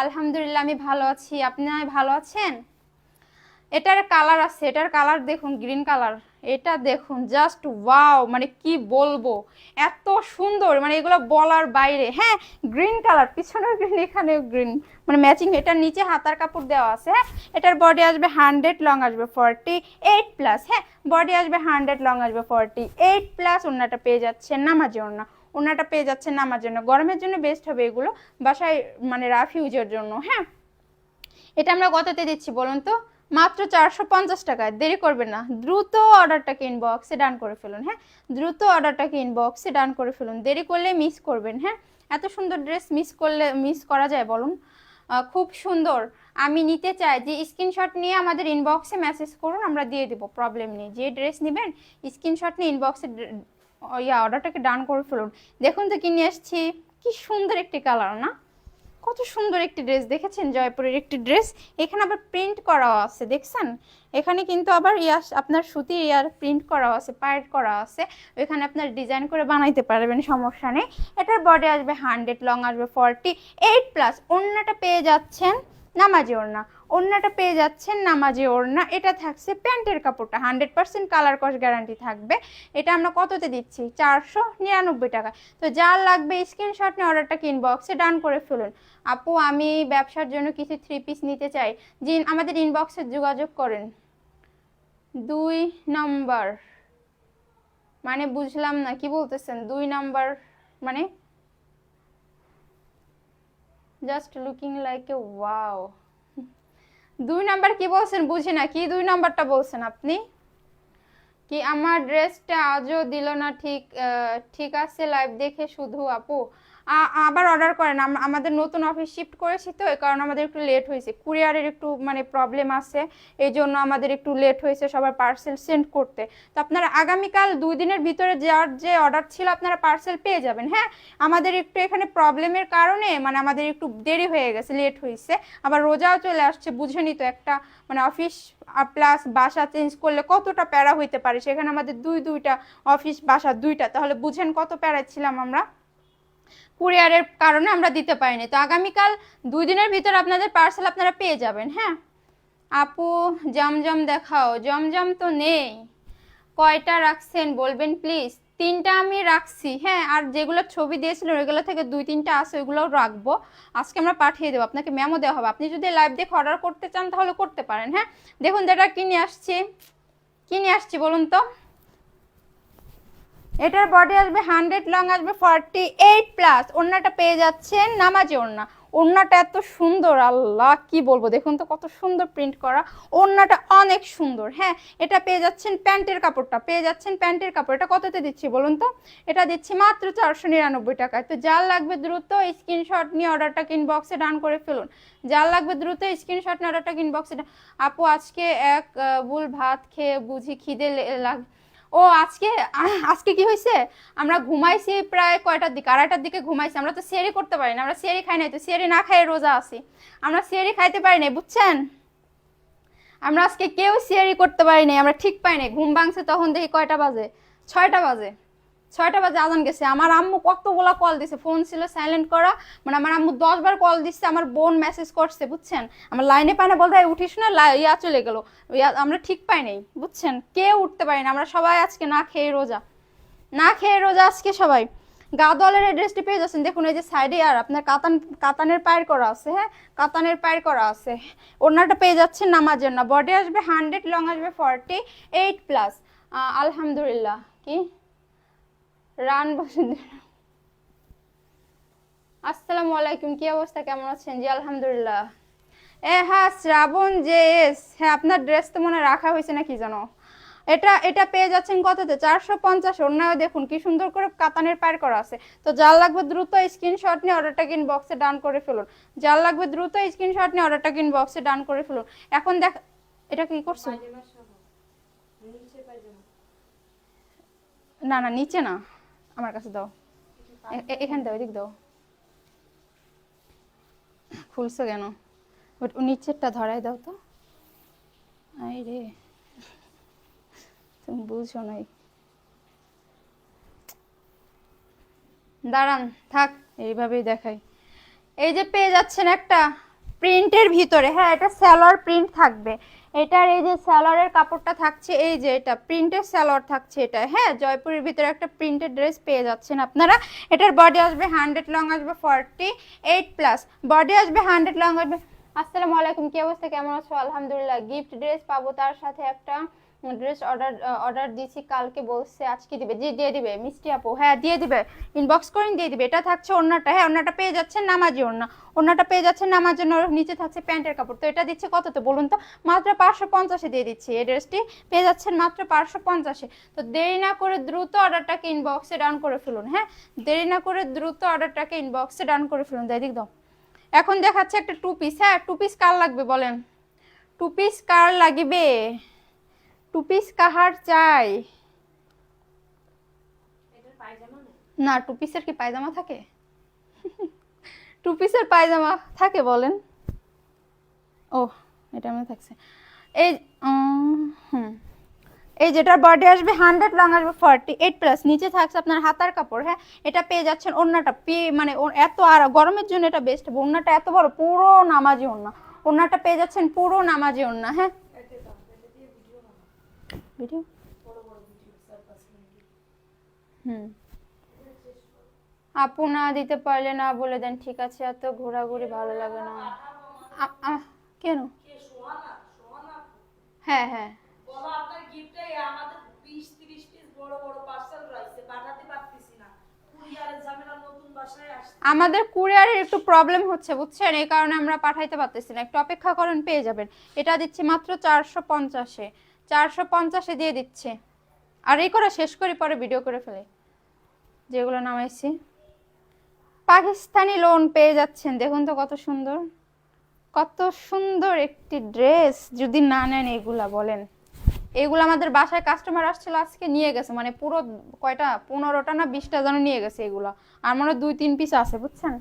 আলহামদুলিল্লাহ আমি ভালো আছি, আপনি ভালো আছেন? এটার কালার আছে, এটার কালার দেখুন গ্রিন কালার, এটা দেখুন জাস্ট ওয়াও, মানে কি বলবো, এত সুন্দর, মানে এগুলো বলার বাইরে। হ্যাঁ, গ্রিন কালার, পিছনেও গ্রিন এখানেও গ্রিন, মানে ম্যাচিং। এটার নিচে হাতার কাপড় দেওয়া আছে। হ্যাঁ, এটার বডি আসবে 100, লং আসবে 48+। হ্যাঁ, বডি আসবে 100, লং আসবে 48+। ওড়নাটা পেয়ে যাচ্ছেন নামাজি ওড়না, ওড়নাটা পেয়ে যাচ্ছেন নামার জন্য। গরমের জন্য বেস্ট হবে এগুলো, বাসায় মানে রাফ ইউজের জন্য। হ্যাঁ, এটা আমরা কততে দিচ্ছি বলুন তো? মাত্র 450 টাকায়। দেরি করবেন না, দ্রুত অর্ডারটাকে ইনবক্সে ডান করে ফেলুন। হ্যাঁ, দ্রুত অর্ডারটাকে ইনবক্সে ডান করে ফেলুন, দেরি করলে মিস করবেন। হ্যাঁ, এত সুন্দর ড্রেস মিস করা যায় বলুন? খুব সুন্দর। আমি নিতে চাই, যে স্ক্রিনশট নিয়ে আমাদের ইনবক্সে মেসেজ করুন, আমরা দিয়ে দেবো, প্রবলেম নেই। যে ড্রেস নেবেন স্ক্রিনশট নিয়ে ইনবক্সে অর্ডারটাকে ডান করে ফেলুন। দেখুন তো কি নিয়ে এসছি, কি সুন্দর একটি কালার না? কত সুন্দর একটি ড্রেস, দেখেছেন? জয়পুরের একটি ড্রেস। এখানে আবার প্রিন্ট করা আছে, দেখছেন? এখানে কিন্তু আবার আপনার সুতির প্রিন্ট করা আছে, পাইট করা আছে। ওইখানে আপনার ডিজাইন করে বানাইতে পারবেন, সমস্যা নেই। এটার বডি আসবে 100, লং আসবে 48+। ওড়নাটা পেয়ে যাচ্ছেন নামাজি ওড়না, ওড়নাটা পেয়ে যাচ্ছেন নামাজি ওড়না। এটা থাকছে প্যান্টের কাপড়টা 100% কালার কস গ্যারান্টি থাকবে। এটা আমরা কততে দিচ্ছি? 499 টাকা। তো যার লাগবে স্ক্রিনশট নিয়ে অর্ডারটাকে ইনবক্সে ডান করে ফেলুন। আপু আমি ব্যবসার জন্য কিছু 3 পিস নিতে চাই, যে আমাদের ইনবক্সে যোগাযোগ করেন। 2 নাম্বার মানে বুঝলাম না কি বলতেছেন? 2 নাম্বার মানে? Just looking like a wow. 2 number কি বলছেন? বুঝি না, কি 2 নাম্বারটা বলছেন আপনি? কি আমার ড্রেসটা আজও দিল না? ঠিক আছে, লাইভ দেখে শুধু। আপু আবার অর্ডার করেন, আমাদের নতুন অফিস শিফট করেছি তো, এই কারণে আমাদের একটু লেট হয়েছে, কুরিয়ারের একটু মানে প্রবলেম আছে, এই জন্য আমাদের একটু লেট হয়েছে সবার পার্সেল সেন্ড করতে। তো আপনারা আগামীকাল 2 দিনের ভিতরে যাওয়ার যে অর্ডার ছিল আপনারা পার্সেল পেয়ে যাবেন। হ্যাঁ, আমাদের একটু এখানে প্রবলেমের কারণে মানে আমাদের একটু দেরি হয়ে গেছে, লেট হয়েছে। আবার রোজাও চলে আসছে, বুঝেনি তো, একটা মানে অফিস প্লাস বাসা চেঞ্জ করলে কতটা প্যারা হইতে পারে। সেখানে আমাদের দুইটা অফিস বাসা দুইটা, তাহলে বুঝেন কত প্যারায় ছিলাম আমরা। কুরিয়ারের কারণে আমরা দিতে পারিনি। তো আগামীকাল 2 দিনের ভিতর আপনাদের পার্সেল আপনারা পেয়ে যাবেন। হ্যাঁ, আপু জমজম দেখাও। জমজম তো নেই, কয়টা রাখছেন বলবেন প্লিজ? 3টা আমি রাখছি। হ্যাঁ, আর যেগুলো ছবি দিয়েছিল ওইগুলো থেকে 2-3টা আছে, ওইগুলোও রাখবো। আজকে আমরা পাঠিয়ে দেবো, আপনাকে মেমো দেওয়া হবে। আপনি যদি লাইভ দেখে অর্ডার করতে চান তাহলে করতে পারেন। হ্যাঁ, দেখুন যেটা কিনে আসছি বলুন তো। এটার বডি আসবে 100, লং আসবে 48+। ওড়নাটা পেয়ে যাচ্ছেন নামাজি ওড়না, ওড়নাটা এত সুন্দর, আল্লাহ কি বলবো, দেখুন তো কত সুন্দর প্রিন্ট করা, ওড়নাটা অনেক সুন্দর। হ্যাঁ, এটা পেয়ে যাচ্ছেন প্যান্টের কাপড়টা, পেয়ে যাচ্ছেন প্যান্টের কাপড়। এটা কততে দিচ্ছি বলুন তো? এটা দিচ্ছি মাত্র 499 টাকায়। তো যার লাগবে দ্রুত স্ক্রিনশট নিয়ে অর্ডারটাকে ইনবক্সে ডান করে ফেলুন। যার লাগবে দ্রুত স্ক্রিনশট নিয়ে অর্ডারটাকে ইনবক্সে। আপু আজকে এক বুল ভাত খেয়ে বুঝি খিদে লাগ। ও আজকে কি হয়েছে, আমরা ঘুমাইছি প্রায় কয়টার দিকে, 2:30টার দিকে ঘুমাইছি। আমরা তো সেরি করতে পারি না, আমরা সেরি খাই নাই, তো সেরি না খাই রোজা আছি। আমরা সেরি খাইতে পারি নাই, বুঝছেন? আমরা আজকে কেউ সেরি করতে পারি নাই, আমরা ঠিক পাই নাই। ঘুম ভাঙছে তখন দেখি কয়টা বাজে, 6টা বাজে। 6টা বাজে আজান গেছে। আমার আম্মু কতগুলা কল দিছে, ফোন ছিল সাইলেন্ট করা, মানে আমার আম্মু 10 বার কল দিচ্ছে। আমার বোন মেসেজ করছে, বুঝছেন? আমার লাইনে পায় না, বলতে উঠিস না, চলে গেল। আমরা ঠিক পাই নাই, বুঝছেন? কেউ উঠতে পারি না, আমরা সবাই আজকে না খেয়ে রোজা আজকে সবাই। গাদোয়ালের এই ড্রেসটি পেয়ে যাচ্ছেন, দেখুন এই যে সাইডে আর আপনার কাতানের পায়ের করা আছে। হ্যাঁ, কাতানের পায়ের করা আছে। ওড়নাটা পেয়ে যাচ্ছেন নামাজের না, বডি আসবে 100, লং আসবে 48+। আলহামদুলিল্লাহ। কি রান আসসালামু আলাইকুম, কি অবস্থা, কেমন আছেন? জি আলহামদুলিল্লাহ। হ্যাঁ শ্রাবণ হ্যাঁ, আপনার ড্রেস তো মনে রাখা হয়েছে না কি জানো। এটা পেয়ে যাচ্ছেন কততে? 450। ওড়নাও দেখুন কি সুন্দর করে কাতানের পার করা আছে। তো যার লাগবে দ্রুত স্ক্রিনশট নিয়ে অর্ডারটাকে ইনবক্সে ডান করে ফেলুন। যার লাগবে দ্রুত স্ক্রিনশট নিয়ে অর্ডারটাকে ইনবক্সে ডান করে ফেলুন। এখন দেখ এটা কি করছো? না নিচে না, আমার কাছে দাও, এখানে দাও, এদিক দাও। খুলছো কেন? নিচেরটা ধরাই দাও তো। আই রে, তুমি বুঝছো নাই, দাঁড়ান থাক, এইভাবেই দেখাই। এই যে পেয়ে যাচ্ছেন একটা প্রিন্টের ভিতরে। হ্যাঁ, এটা সালোয়ার প্রিন্ট থাকবে। এটার এই যে সালোয়ারের কাপড়টা থাকছে, এই যে এটা প্রিন্টের সালোয়ার থাকছে এটা, হ্যাঁ জয়পুরের ভিতরে একটা প্রিন্টেড ড্রেস পেয়ে যাচ্ছেন আপনারা। এটার বডি আসবে 100, লং আসবে 48+, বডি আসবে 100, লং আসবে। আসসালামু আলাইকুম, কি অবস্থা, কেমন আছো? আলহামদুলিল্লাহ। গিফট ড্রেস পাবো, তার সাথে একটা ড্রেস অর্ডার দিয়েছি, কালকে বলছে আজকে দিবে। জি দিয়ে দিবে মিষ্টি আপু, হ্যাঁ দিয়ে দিবে, ইনবক্স করে দিয়ে দিবে। এটা থাকছে ওড়নাটা, হ্যাঁ ওড়নাটা পেয়ে যাচ্ছেন নামাজি ওড়না, ওড়নাটা পেয়ে যাচ্ছেন নামাজি ওড়না, নিচে থাকছে প্যান্টের কাপড়। তো এটা দিচ্ছে কততে বলুন তো? মাত্র 550 দিয়ে দিচ্ছি। এই ড্রেসটি পেয়ে যাচ্ছেন মাত্র 550। তো দেরি না করে দ্রুত অর্ডারটাকে ইনবক্সে ডান করে ফেলুন, হ্যাঁ দেরি না করে দ্রুত অর্ডারটাকে ইনবক্সে ডান করে ফেলুন। দেখ দাও, এখন দেখাচ্ছে একটা 2 পিস, হ্যাঁ 2 পিস কার লাগবে বলেন? 2 পিস কার লাগবে? 2 পিস কাহার চাই? না 2 পিসের কি পায়জামা থাকে? 2 পিসের পায়জামা থাকে বলেন? ও এটা মনে থাকছে। এই এই যেটার বডি আসবে 100, লং আসবে 48+, নিচে থাকছে আপনার হাতার কাপড়, হ্যাঁ এটা পেয়ে যাচ্ছেন। ওড়নাটা মানে এত আর গরমের জন্য এটা বেস্ট। ওড়নাটা এত বড়, পুরো নামাজি ওড়না, ওড়নাটা পেয়ে যাচ্ছেন পুরো নামাজি ওড়না। হ্যাঁ ভিডিও আপু না দিতে পারলে না বলে দেন, ঠিক আছে? এত ঘোরাঘুরি ভালো লাগে না। কেন? হ্যাঁ হ্যাঁ আমাদের কুরিয়ারের একটু প্রবলেম হচ্ছে বুঝছেন, এই কারণে আমরা পাঠাইতে পারতেছি না, একটু অপেক্ষা করেন পেয়ে যাবেন। এটা দিচ্ছি মাত্র 450-এ, 450-এ দিয়ে দিচ্ছে। আর এই করে শেষ করি, পরে ভিডিও করে ফেলে যেগুলো নামাইছি। পাকিস্তানি লোন পেয়ে যাচ্ছেন, দেখুন তো কত সুন্দর, কত সুন্দর একটি ড্রেস। যদি না নেন এগুলা বলেন, এগুলো আমাদের বাসায় কাস্টমার আসছিল আজকে, নিয়ে গেছে, মানে পুরো কয়টা 15টা না 20টা যেন নিয়ে গেছে এগুলো। আর মনে 2-3 পিস আছে বুঝছেন।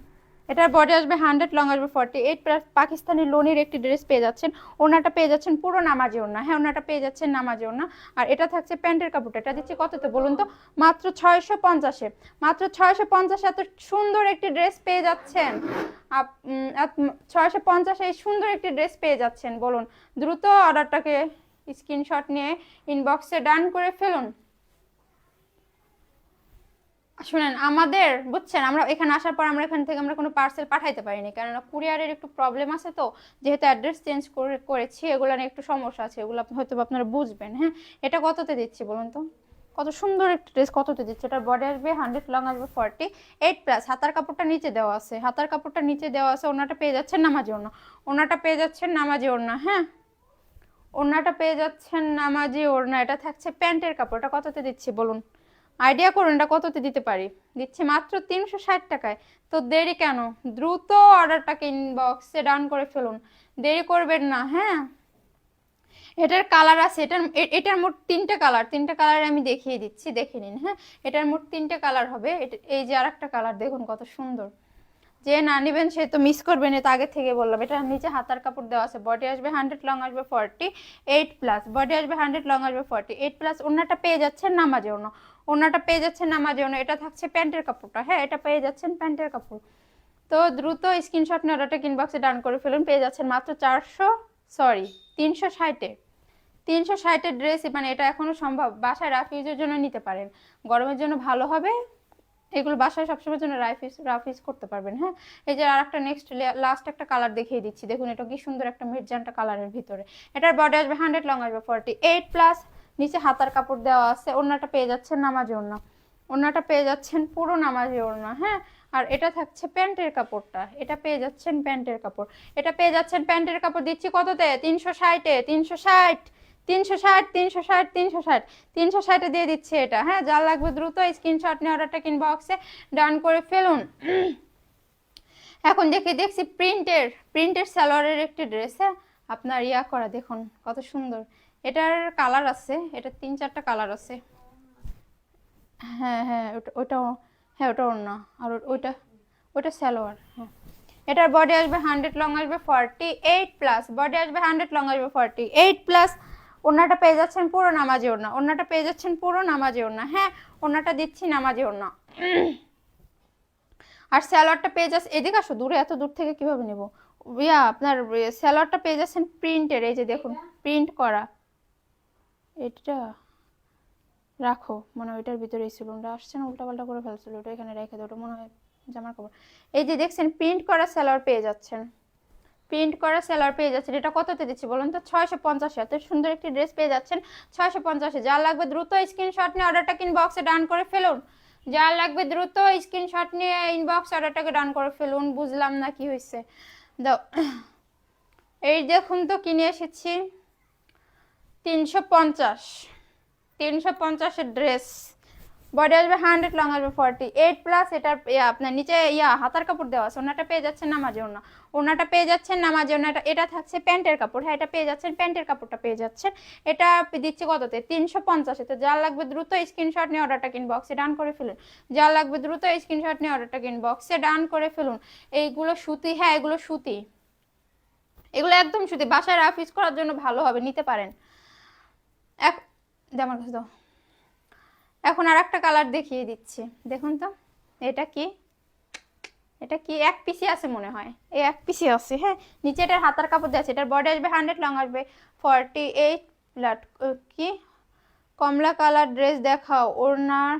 এটার বডি আসবে 100, লং আসবে 48+, পাকিস্তানি লোনের একটি ড্রেস পেয়ে যাচ্ছেন। ওনাটা পেয়ে যাচ্ছেন পুরো নামাজি ওড়না, হ্যাঁ ওনাটা পেয়ে যাচ্ছেন নামাজি ওড়না। আর এটা থাকছে প্যান্টের কাপড়টা, এটা দিচ্ছি কততে বলুন তো? মাত্র 650-এ, মাত্র 650-এ এত সুন্দর একটি ড্রেস পেয়ে যাচ্ছেন। 650-এ এই সুন্দর একটি ড্রেস পেয়ে যাচ্ছেন। বলুন দ্রুত অর্ডারটাকে স্ক্রিনশট নিয়ে ইনবক্সে ডান করে ফেলুন। শুনেন আমাদের বুঝছেন, আমরা এখানে আসার পর আমরা এখান থেকে আমরা কোনো পার্সেল পাঠাইতে পারিনি, কেননা কুরিয়ারের একটু প্রবলেম আছে। তো যেহেতু অ্যাড্রেস চেঞ্জ করেছি, এগুলো নিয়ে একটু সমস্যা আছে, এগুলো হয়তো আপনারা বুঝবেন। হ্যাঁ এটা কততে দিচ্ছি বলুন তো? কত সুন্দর একটা ড্রেস, কততে দিচ্ছে? এটার বডি আসবে 100, লং আসবে 48+, হাতার কাপড়টা নিচে দেওয়া আছে, হাতার কাপড়টা নিচে দেওয়া আছে। ওনাটা পেয়ে যাচ্ছেন নামাজি ওড়না, ওনাটা পেয়ে যাচ্ছেন নামাজি ওড়না, হ্যাঁ ওড়নাটা পেয়ে যাচ্ছেন নামাজি ওড়না। এটা থাকছে প্যান্টের কাপড়টা কততে দিচ্ছি বলুন? আইডিয়া করুন এটা কততে দিতে পারি। দিচ্ছি মাত্র 360 টাকায়। তো দেরি কেন, দ্রুত অর্ডারটাকে ইনবক্সে ডান করে ফেলুন, দেরি করবেন না। হ্যাঁ এটার কালার আছে, এটার মোট 3টে কালার, 3টে কালার আমি দেখিয়ে দিচ্ছি, দেখে নিন। হ্যাঁ এটার মোট 3টে কালার হবে। এই যে আরেকটা কালার দেখুন কত সুন্দর, যে না নিবেন সে তো মিস করবেন, এটা আগে থেকে বললাম। এটা নিচে হাতার কাপড় দেওয়া আছে, বডি আসবে 100, লং আসবে 48+, বডি আসবে 100, লং আসবে 48+। ওড়নাটা পেয়ে যাচ্ছেন নামাজি ওড়না, ওড়নাটা পেয়ে যাচ্ছেন নামাজি ওড়না। এটা থাকছে প্যান্টের কাপড়টা, হ্যাঁ এটা পেয়ে যাচ্ছেন প্যান্টের কাপড়। তো দ্রুত স্ক্রিনশট নিয়ে অর্ডারটা ইনবক্সে ডান করে ফেলুন, পেয়ে যাচ্ছেন মাত্র 360-এ। 360-এর ড্রেস, মানে এটা এখনো সম্ভব, বাসায় রাফ ইউজের জন্য নিতে পারেন, গরমের জন্য ভালো হবে এগুলো, বাসায় সবসময়ের জন্য রাফ ইউজ করতে পারবেন। হ্যাঁ এই যে আর একটা নেক্সট লাস্ট একটা কালার দেখিয়ে দিচ্ছি, দেখুন এটা কি সুন্দর একটা মির্জানটা কালারের ভিতরে। এটার বডি আসবে 100, লং আসবে 48+, নিচে হাতার কাপড় দেওয়া আছে। ওড়নাটা পেয়ে যাচ্ছেন নামাজি ওড়না, ওড়নাটা পেয়ে যাচ্ছেন পুরো নামাজি ওড়না। হ্যাঁ আর এটা থাকছে প্যান্টের কাপড়টা, এটা পেয়ে যাচ্ছেন প্যান্টের কাপড়, এটা পেয়ে যাচ্ছেন প্যান্টের কাপড়। দিচ্ছি কততে? 360-এ, 360, 360, 360, 360, 360-এ দিয়ে দিচ্ছে এটা। হ্যাঁ যা লাগবে দ্রুত স্ক্রিনশট নিয়ে অর্ডারটা ইনবক্সে ডান করে ফেলুন। এখন দেখছি প্রিন্টের সালোয়ারের একটি ড্রেস, হ্যাঁ আপনার ইয়া করা, দেখুন কত সুন্দর। এটার কালার আছে, এটা 3-4টা কালার আছে। হ্যাঁ হ্যাঁ ওটাও, হ্যাঁ ওটা ওড়না, আর ওটা সালোয়ার। হ্যাঁ এটার বডি আসবে 100, লং আসবে 48+, বডি আসবে 100, লং আসবে 48+। ওড়নাটা পেয়ে যাচ্ছেন পুরো নামাজি ওড়না, ওড়নাটা পেয়ে যাচ্ছেন পুরো নামাজি ওড়না। হ্যাঁ ওড়নাটা দিচ্ছি নামাজি ওড়না। আর সালোয়ারটা পেয়ে যাচ্ছে, এদিকে আসো, দূরে এত দূর থেকে কিভাবে নেব ইয়া, আপনার সালোয়ারটা পেয়ে যাচ্ছেন প্রিন্টের, এই যে দেখুন প্রিন্ট করা, এটা রাখো, মনে হয় ওইটার ভিতরে ছিল, ওটা আসছে না, উল্টাপাল্টা করে ফেলছিল, ওটা এখানে রেখে দাও, ওটা মনে হয় জামার কাপড়। এই যে দেখছেন প্রিন্ট করা সালোয়ার পেয়ে যাচ্ছেন, প্রিন্ট করা সালোয়ার পেয়ে যাচ্ছেন। এটা কততে দিচ্ছি বলুন তো? 650। এত সুন্দর একটি ড্রেস পেয়ে যাচ্ছেন 650। যা লাগবে দ্রুত স্ক্রিনশট নিয়ে অর্ডারটা ইনবক্সে ডান করে ফেলুন। যা লাগবে দ্রুত স্ক্রিনশট নিয়ে ইনবক্স অর্ডারটাকে ডান করে ফেলুন। বুঝলাম না কি হয়েছে, দাও। এই দেখুন তো কিনে এসেছি 350, 350-এর ড্রেস, বডি আসবে 100, লং আসবে 48+। এটার আপনার নিচে হাতার কাপড় দেওয়া আছে। ওনাটা পেয়ে যাচ্ছেন নামাজে ওনা, ওনাটা পেয়ে যাচ্ছেন নামাজে ওনা। এটা থাকছে প্যান্টের কাপড়, হ্যাঁ এটা পেয়ে যাচ্ছেন, প্যান্টের কাপড়টা পেয়ে যাচ্ছেন। এটা দিচ্ছে কততে? 350। তো যা লাগবে দ্রুত স্ক্রিনশট নিয়ে অর্ডারটা ইনবক্সে ডান করে ফেলুন। যা লাগবে দ্রুত স্ক্রিনশট নিয়ে অর্ডারটা ইনবক্সে ডান করে ফেলুন। এইগুলো সুতি, হ্যাঁ এগুলো সুতি, এগুলো একদম সুতি, বাসায় রাফ ইউজ করার জন্য ভালো হবে, নিতে পারেন। আমার কাছে দাও। এখন আর একটা কালার দেখিয়ে দিচ্ছি, দেখুন তো এটা কি, এটা কি এক পিসি আছে মনে হয়, এই এক পিসি আছে, হ্যাঁ নিচে এটার হাতার কাপড় দেওয়া আছে। এটার বডি আসবে 100, লং আসবে 48+। কি কমলা কালার ড্রেস দেখাও, ওড়নার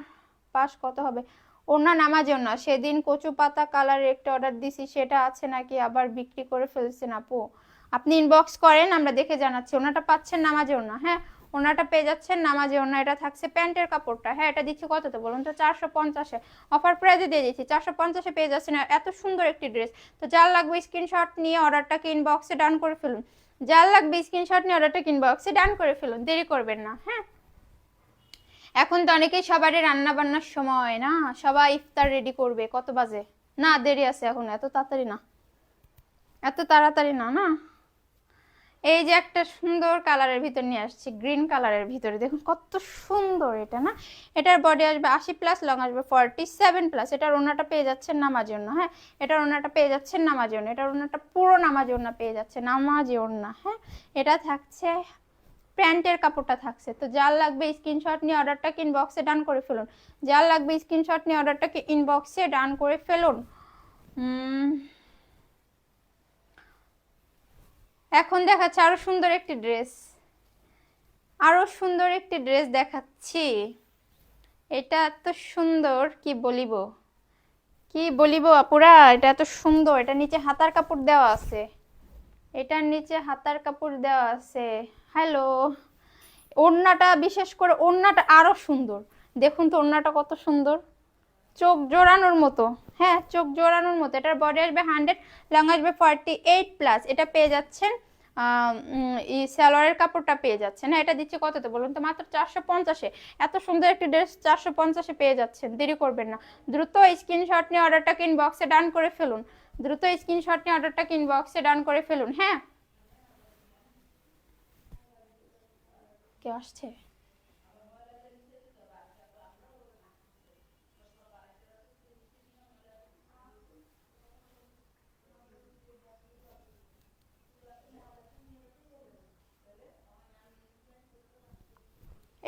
পাশ কত হবে? ওড়না নামাজ ওড়না, সেদিন কচু পাতা কালারের একটা অর্ডার দিছি, সেটা আছে নাকি আবার বিক্রি করে ফেলছেন আপু? আপনি ইনবক্স করেন, আমরা দেখে জানাচ্ছি। ওনাটা পাচ্ছেন নামাজ ওড়না, হ্যাঁ ওনাটা পেয়ে যাচ্ছেন নামাজে ওড়না। এটা থাকছে প্যান্টের কাপড়টা, হ্যাঁ এটা দিচ্ছি কততে বলুন তো? 450-এ অফার প্রাইজে দিয়ে দিচ্ছি, 450-এ পেয়ে যাচ্ছেন এত সুন্দর একটি ড্রেস। তো যার লাগবে স্ক্রিনশট নিয়ে অর্ডারটাকে ইনবক্সে ডান করে ফেলুন। যার লাগবে স্ক্রিনশট নিয়ে অর্ডারটাকে ইনবক্সে ডান করে ফেলুন, দেরি করবেন না। হ্যাঁ এখন তো অনেকেই সবারই রান্না বান্নার সময় না, সবাই ইফতার রেডি করবে, কত বাজে? না দেরি আছে এখন, এত তাড়াতাড়ি না, এত তাড়াতাড়ি না না। এই যে একটা সুন্দর কালারের ভিতর নিয়ে আসছি, গ্রিন কালারের ভিতরে, দেখুন কত সুন্দর এটা না। এটার বডি আসবে 80+, লং আসবে 47+। এটার ওড়নাটা পেয়ে যাচ্ছেন নামাজি ওড়না, হ্যাঁ এটার ওড়নাটা পেয়ে যাচ্ছেন নামাজি ওড়না। এটার ওড়নাটা পুরো নামাজি ওড়না পেয়ে যাচ্ছে, নামাজি ওড়না, হ্যাঁ এটা থাকছে প্যান্টের কাপড়টা থাকছে। তো যার লাগবে স্ক্রিনশট নিয়ে অর্ডারটাকে ইনবক্সে ডান করে ফেলুন। যার লাগবে স্ক্রিনশট নিয়ে অর্ডারটাকে ইনবক্সে ডান করে ফেলুন। এখন দেখাচ্ছি আরো সুন্দর একটি ড্রেস, আরো সুন্দর একটি ড্রেস দেখাচ্ছি। এটা এত সুন্দর কি বলিব, কি বলিব আপুরা, এটা এত সুন্দর। এটা নিচে হাতার কাপড় দেওয়া আছে, এটার নিচে হাতার কাপড় দেওয়া আছে। হ্যালো, ওড়নাটা, বিশেষ করে ওড়নাটা আরো সুন্দর, দেখুন তো ওড়নাটা কত সুন্দর, চোখ জোড়ানোর মতো, হ্যাঁ চোখ জোড়ানোর মতো। এটার বডি আসবে 100, লং আসবে 48+। এটা পেয়ে যাচ্ছেন সালোয়ারের কাপড়টা পেয়ে যাচ্ছেন, হ্যাঁ এটা দিচ্ছে কততে বলুন তো? মাত্র 450-এ। এত সুন্দর একটি ড্রেস 450-এ পেয়ে যাচ্ছেন, দেরি করবেন না, দ্রুত স্ক্রিনশট নিয়ে অর্ডারটাকে ইনবক্সে ডান করে ফেলুন। দ্রুত স্ক্রিনশট নিয়ে অর্ডারটাকে ইনবক্সে ডান করে ফেলুন। হ্যাঁ কে আসছে?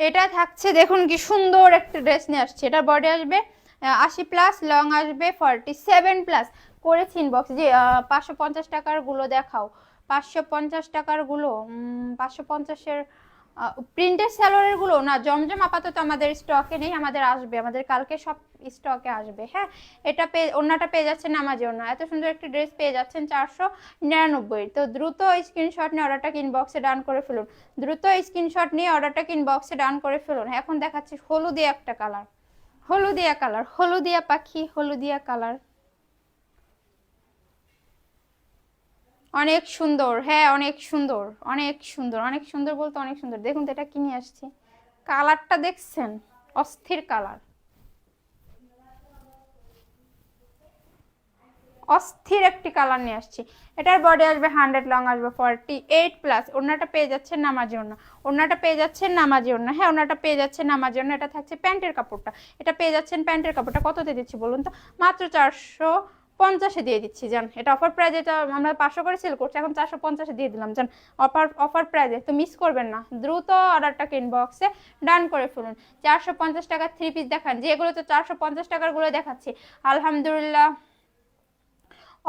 এটা থাকছে, দেখুন কি সুন্দর একটা ড্রেস নিয়ে আসছে। এটার বডি আসবে 80+, লং আসবে 47+। করেছি ইনবক্স যে 550 টাকার গুলো দেখাও, 550 টাকার গুলো, 550-এর প্রিন্টেড সালোয়ারের গুলো না, জমজম আপাতত আমাদের স্টকে নেই, আমাদের আসবে, আমাদের কালকে সব স্টকে আসবে। হ্যাঁ এটা ওনাটা পেয়ে যাচ্ছেন নামাজি ওনা। এত সুন্দর একটি ড্রেস পেয়ে যাচ্ছেন 499। তো দ্রুত স্ক্রিনশট নিয়ে অর্ডারটাকে ইনবক্সে ডান করে ফেলুন, দ্রুত স্ক্রিনশট নিয়ে অর্ডারটাকে ইনবক্সে ডান করে ফেলুন। এখন দেখাচ্ছি হলুদিয়া একটা কালার, হলুদিয়া কালার, হলুদিয়া পাখি, হলুদিয়া কালার, অনেক সুন্দর, হ্যাঁ অনেক সুন্দর, অনেক সুন্দর, অনেক সুন্দর বলতে অনেক সুন্দর। দেখুন তো এটা কি নিয়ে আসছি, কালারটা দেখছেন, অস্থির কালার, অস্থির একটি কালার নিয়ে আসছি। এটার বডি আসবে 100, লং আসবে 48+। ওড়নাটা পেয়ে যাচ্ছেন নামাজি ওড়না, ওড়নাটা পেয়ে যাচ্ছেন নামাজি ওড়না, হ্যাঁ ওড়নাটা পেয়ে যাচ্ছেন নামাজি ওড়না। এটা থাকছে প্যান্টের কাপড়টা, এটা পেয়ে যাচ্ছেন প্যান্টের কাপড়টা। কততে দিচ্ছি বলুন তো? মাত্র 450-এ দিয়ে দিচ্ছি জান। এটা অফার প্রাইস, এটা আমরা 500 করে সেল করছি, এখন 450-এ দিয়ে দিলাম জান, অফার প্রাইসে। তো মিস করবেন না, দ্রুত অর্ডারটাকে ইনবক্সে ডান করে ফেলুন। 450 টাকার 3 পিস দেখান, যেগুলো তো 450 টাকার গুলো দেখাচ্ছি আলহামদুলিল্লাহ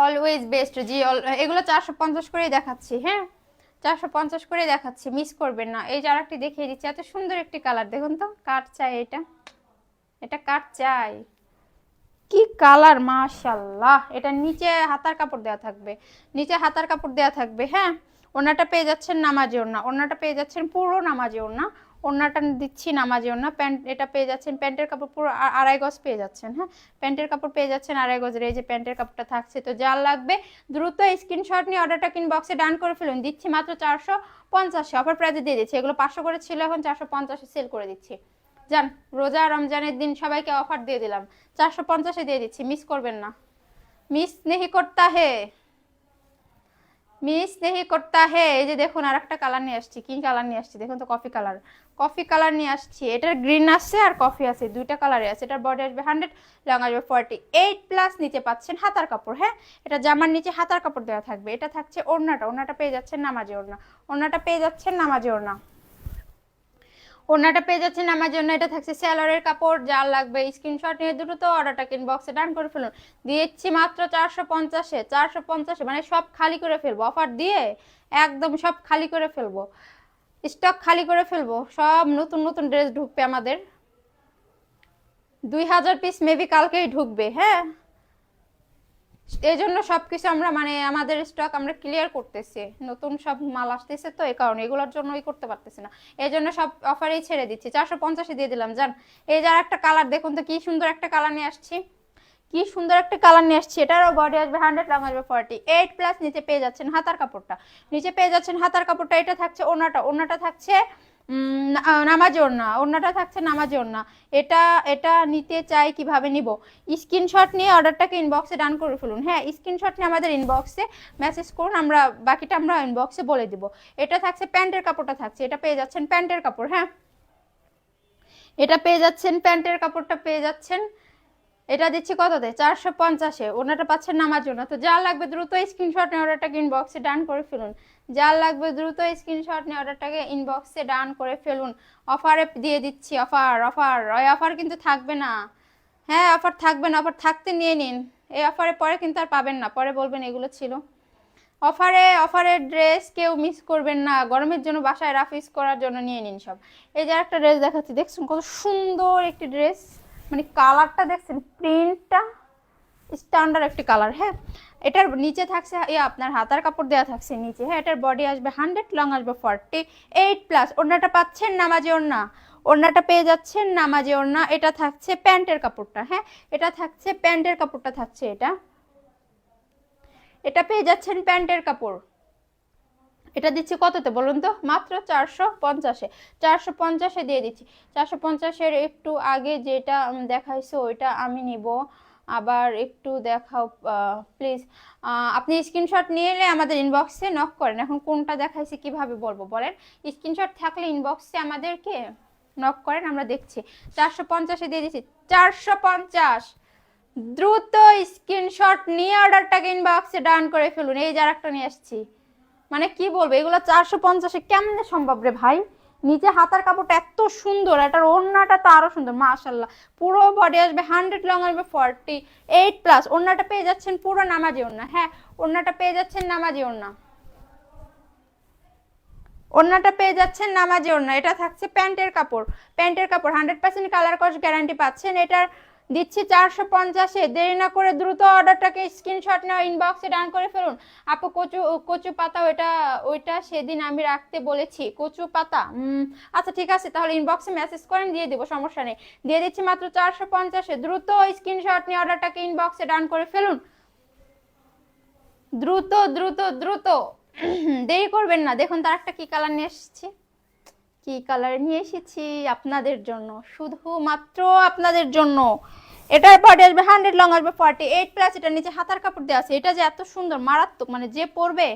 অলওয়েজ বেস্ট জি, এগুলো 450 করেই দেখাচ্ছি। হ্যাঁ 450 করে দেখাচ্ছি, মিস করবেন না। এই যে আরেকটি দেখিয়ে দিচ্ছি, এত সুন্দর একটি কালার, দেখুন তো কাট চাই, এটা কাট চাই, কি কালার মাশাআল্লাহ। এটা নিচে হাতার কাপড় দেওয়া থাকবে, নিচে হাতার কাপড় দেওয়া থাকবে। হ্যাঁ, ওড়নাটা পেয়ে যাচ্ছেন নামাজি ওড়না, ওড়নাটা পেয়ে যাচ্ছেন পুরো নামাজি ওড়না, ওড়নাটা দিচ্ছি নামাজি ওড়না। প্যান্ট এটা পেয়ে যাচ্ছেন, প্যান্টের কাপড় পুরো 2.5 গজ পেয়ে যাচ্ছেন। হ্যাঁ, প্যান্টের কাপড় পেয়ে যাচ্ছেন 2.5 গজের, এই যে প্যান্টের কাপড়টা থাকছে। তো যার লাগবে দ্রুত স্ক্রিনশট নিয়ে অর্ডারটা ইনবক্সে ডান করে ফেলুন। দিচ্ছি মাত্র 450, অফার প্রাইসে দিয়ে দিচ্ছি। এগুলো 500 করে ছিল, এখন 450 সেল করে দিচ্ছি। জান, রোজা রমজানের দিন সবাইকে অফার দিয়ে দিলাম, 450 দিয়ে দিচ্ছি, মিস করবেন না। মিস নেহি করতা হে, মিস নেহি করতা হে। এই যে দেখুন আরেকটা কালার নিয়ে আসছি, কি কালার নিয়ে আসছি দেখুন তো, কফি কালার, কফি কালার নিয়ে আসছি। এটার গ্রিন আছে আর কফি আছে, দুইটা কালারে আছে। এটার বডি আসবে 100, লং আসবে 48+, নিচে পাচ্ছেন হাতার কাপড়। হ্যাঁ, এটা জামার নিচে হাতার কাপড় দেওয়া থাকবে। এটা থাকছে ওড়নাটা, ওড়নাটা পেয়ে যাচ্ছেন নামাজি ওড়না, ওড়নাটা পেয়ে যাচ্ছেন নামাজি ওড়না, ওড়নাটা পেয়ে যাচ্ছেন আমার জন্য। এটা থাকছে স্যালোয়ারের কাপড়। যার লাগবে স্ক্রিনশট নিয়ে দ্রুত অর্ডারটা ইনবক্সে ডান করে ফেলুন। দিয়েছি মাত্র 450-এ, 450, মানে সব খালি করে ফেলবো অফার দিয়ে, একদম সব খালি করে ফেলবো, স্টক খালি করে ফেলবো। সব নতুন নতুন ড্রেস ঢুকবে আমাদের, 2000 পিস মেবি কালকেই ঢুকবে। হ্যাঁ, এই জন্য সবকিছু আমরা মানে আমাদের স্টক আমরা ক্লিয়ার করতেছি, নতুন সব মাল আসতেছে তো এই কারণে এগুলোর জন্যই করতে পারতেছি না, এই জন্য সব অফারেই ছেড়ে দিচ্ছি। 450 দিয়ে দিলাম। জান, এই যার একটা কালার দেখুন তো, কি সুন্দর একটা কালার নিয়ে আসছি, কি সুন্দর একটা কালার নিয়ে আসছি। এটারও বডি আসবে 100, লং আসবে 48+, নিচে পেয়ে যাচ্ছেন হাতার কাপড়টা, নিচে পেয়ে যাচ্ছেন হাতার কাপড়টা। এটা থাকছে ওড়নাটা, ওড়নাটা থাকছে নামাজি ওড়না, ওড়নাটা থাকছে নামাজি ওড়না। এটা এটা নিতে চাই, কিভাবে নিব? স্ক্রিনশট নিয়ে অর্ডারটাকে ইনবক্সে ডান করে ফেলুন। হ্যাঁ, স্ক্রিনশট নিয়ে আমাদের ইনবক্সে মেসেজ করুন, আমরা বাকিটা আমরা ইনবক্সে বলে দিব। এটা থাকছে প্যান্টের কাপড়টা থাকছে, এটা পেয়ে যাচ্ছেন প্যান্টের কাপড়। হ্যাঁ, এটা পেয়ে যাচ্ছেন প্যান্টের কাপড়টা পেয়ে যাচ্ছেন। এটা দিচ্ছি কততে? 450-এ। ওনাটা পাচ্ছেন নামার জন্য। তো যা লাগবে দ্রুত স্ক্রিনশট নিয়ে অর্ডারটাকে ইনবক্সে ডান করে ফেলুন। যা লাগবে দ্রুত স্ক্রিনশট নিয়ে অর্ডারটাকে ইনবক্সে ডান করে ফেলুন। অফারে দিয়ে দিচ্ছি, অফার অফার, ওই অফার কিন্তু থাকবে না। হ্যাঁ, অফার থাকবে না, অফার থাকতে নিয়ে নিন। এই অফারে পরে কিন্তু আর পাবেন না, পরে বলবেন এগুলো ছিল অফারের ড্রেস কেউ মিস করবেন না। গরমের জন্য বাসায় রাফ ইউজ করার জন্য নিয়ে নিন সব। এই যে একটা ড্রেস দেখাচ্ছি, দেখছেন কত সুন্দর একটি ড্রেস, মানে কালারটা দেখছেন, প্রিন্টটা স্ট্যান্ডার্ড একটি কালার। হ্যাঁ, এটার নিচে থাকছে আপনার হাতার কাপড় দেওয়া থাকছে নিচে। হ্যাঁ, এটার বডি আসবে 100, লং আসবে 48+। ওড়নাটা পাচ্ছেন নামাজি ওড়না, ওড়নাটা পেয়ে যাচ্ছেন নামাজি ওড়না। এটা থাকছে প্যান্টের কাপড়টা। হ্যাঁ, এটা থাকছে প্যান্টের কাপড়টা থাকছে, এটা পেয়ে যাচ্ছেন প্যান্টের কাপড়। এটা দিচ্ছি কততে বলুন তো? মাত্র 450-এ, 450-এ দিয়ে দিচ্ছি। 450-এর একটু আগে যেটা দেখাইছো ওইটা আমি নিব, আবার একটু দেখাও প্লিজ। আপনি স্ক্রিনশট নিয়ে এলে আমাদের ইনবক্সে নক করেন। এখন কোনটা দেখাইছি কিভাবে বলবো বলেন? স্ক্রিনশট থাকলে ইনবক্সে আমাদেরকে নক করেন, আমরা দেখছি। 450-এ দিয়ে দিচ্ছি, 450। দ্রুত স্ক্রিনশট নিয়ে অর্ডারটাকে ইনবক্সে ডান করে ফেলুন। এই যার একটা নিয়ে আসছি, মানে কি বলবো, এগুলো 450-এ কেমনে সম্ভব রে ভাই? নিচে হাতার কাপড়টা এত সুন্দর, এটার ওড়নাটা তো আরো সুন্দর মাশাআল্লাহ। পুরো বডি আসবে 100, লং আসবে 48+। ওড়নাটা পেয়ে যাচ্ছেন পুরো নামাজি ওড়না। হ্যাঁ, ওড়নাটা পেয়ে যাচ্ছেন নামাজি ওড়না, ওড়নাটা পেয়ে যাচ্ছেন নামাজি ওড়না। এটা থাকছে প্যান্টের কাপড়, প্যান্টের কাপড় 100% কালার কস গ্যারান্টি পাচ্ছেন। এটার দিচ্ছি 450-এ। দেরি না করে দ্রুত অর্ডারটাকে স্ক্রিনশট নাও, ইনবক্সে ডান করে ফেলুন। আপু কচু পাতা, ওইটা সেদিন আমি রাখতে বলেছি, কচু পাতা। আচ্ছা ঠিক আছে, তাহলে ইনবক্সে মেসেজ করেন, দিয়ে দিব, সমস্যা নেই। দিয়ে দিচ্ছি মাত্র 450-এ। দ্রুত স্ক্রিনশট নিয়ে অর্ডারটাকে ইনবক্সে ডান করে ফেলুন। দ্রুত দ্রুত দ্রুত, দেরি করবেন না। দেখুন তার একটা কি কালার নিয়ে এসেছি, কি কালার নিয়ে এসেছি আপনাদের জন্য, শুধুমাত্র আপনাদের জন্য। এটার বডি আসবে 100, লং আসবে 48+। এটা নিচে হাতার কাপড় দেওয়া আছে। এটা যে এত সুন্দর মারাত্মক, মানে যে পরবে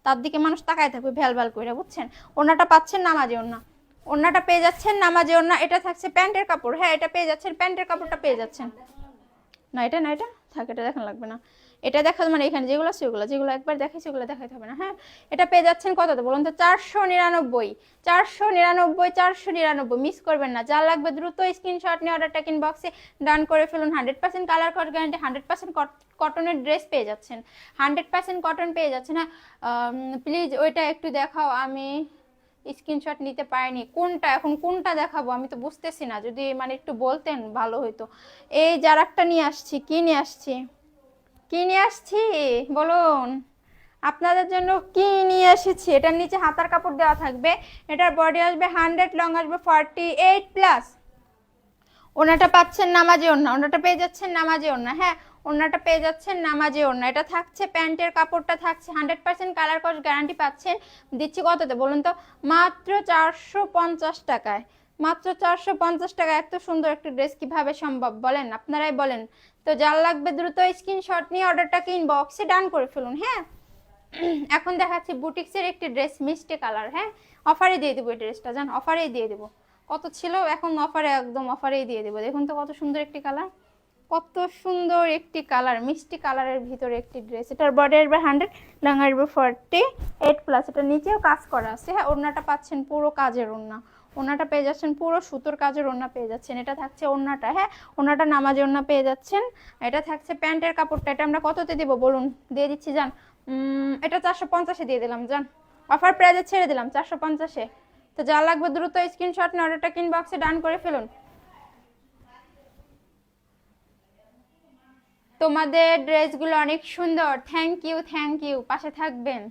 তার দিকে মানুষ তাকায় থাকবে ভ্যাল ভ্যাল করে, বুঝছেন? ওড়নাটা পাচ্ছেন নামাজি ওড়না, ওড়নাটা পেয়ে যাচ্ছেন নামাজি ওড়না। এটা থাকছে প্যান্টের কাপড়। হ্যাঁ, এটা পেয়ে যাচ্ছেন প্যান্টের কাপড়টা পেয়ে যাচ্ছেন। না এটা থাক, এটা দেখানো লাগবে না। এটা দেখাতে মানে এখানে যেগুলো আছে ওগুলো, যেগুলো একবার দেখাইছি ওগুলো দেখাতে হবে না। হ্যাঁ, এটা পেয়ে যাচ্ছেন কততে বলুন তো? 499, 499, 499। মিস করবেন না। যা লাগবে দ্রুত স্ক্রিনশট নিয়ে অর্ডারটা ইনবক্সে ডান করে ফেলুন। 100% কালার কট গ্যারান্টি, 100% কটনের ড্রেস পেয়ে যাচ্ছেন, 100% কটন পেয়ে যাচ্ছেন। হ্যাঁ, প্লিজ ওইটা একটু দেখাও, আমি স্ক্রিনশট নিতে পারিনি। কোনটা এখন কোনটা দেখাবো আমি তো বুঝতেছি না, যদি মানে একটু বলতেন ভালো হইতো। এই যার একটা নিয়ে আসছি, কি নিয়ে আসছি, কি নিয়ে আসছি বলুন, আপনাদের জন্য কি নিয়ে এসেছি। এটার নিচে হাতার কাপড় দেওয়া থাকবে, এটার বডি আসবে 100, লং আসবে 48+। ওনাটা পাচ্ছেন নামাজি ওড়না, ওনাটা পেয়ে যাচ্ছেন নামাজি ওড়না। হ্যাঁ, ওড়নাটা পেয়ে যাচ্ছেন নামাজি ওড়না। এটা থাকছে প্যান্টের কাপড়টা থাকছে 100% কালার কস গ্যারান্টি পাচ্ছেন। দিচ্ছি কততে বলুন তো? মাত্র 450 টাকায়। মাত্র 450 টাকা। এত সুন্দর একটা ড্রেস কিভাবে সম্ভব বলেন, আপনারাই বলেন। তো যার লাগবে দ্রুত স্ক্রিনশট নিয়ে অর্ডারটাকে ইনবক্সে ডান করে ফেলুন। হ্যাঁ, এখন দেখাচ্ছি বুটিক্সের একটি ড্রেস, মিষ্টি কালার। হ্যাঁ, অফারে দিয়ে দেবো এই ড্রেসটা, জান অফারেই দিয়ে দেবো। কত ছিল, এখন অফারে, একদম অফারেই দিয়ে দেবো। দেখুন তো কত সুন্দর একটি কালার, কত সুন্দর একটি কালার, মিষ্টি কালারের ভিতরে একটি ড্রেস। এটার বডি আসবে 100, লং আসবে 48+। এটা নিচেও কাজ করা আছে। হ্যাঁ, ওড়নাটা পাচ্ছেন পুরো কাজের ওড়না, ওড়নাটা পেয়ে যাচ্ছেন পুরো সুতোর কাজের ওড়না পেয়ে যাচ্ছেন। এটা থাকছে ওড়নাটা, হ্যাঁ ওড়নাটা নামাজি ওড়না পেয়ে যাচ্ছেন। এটা থাকছে প্যান্টের কাপড়টা, এটা আমরা কততে দিব বলুন? দিয়ে দিচ্ছি জান, এটা 450-এ দিয়ে দিলাম জান, অফার প্রাইজে ছেড়ে দিলাম 450-এ। তো যা লাগবে দ্রুত স্ক্রিনশট নিয়ে অর্ডারটা ইনবক্সে ডান করে ফেলুন। তোমাদের ড্রেসগুলো অনেক সুন্দর, থ্যাংক ইউ, থ্যাংক ইউ। পাশে থাকবেন।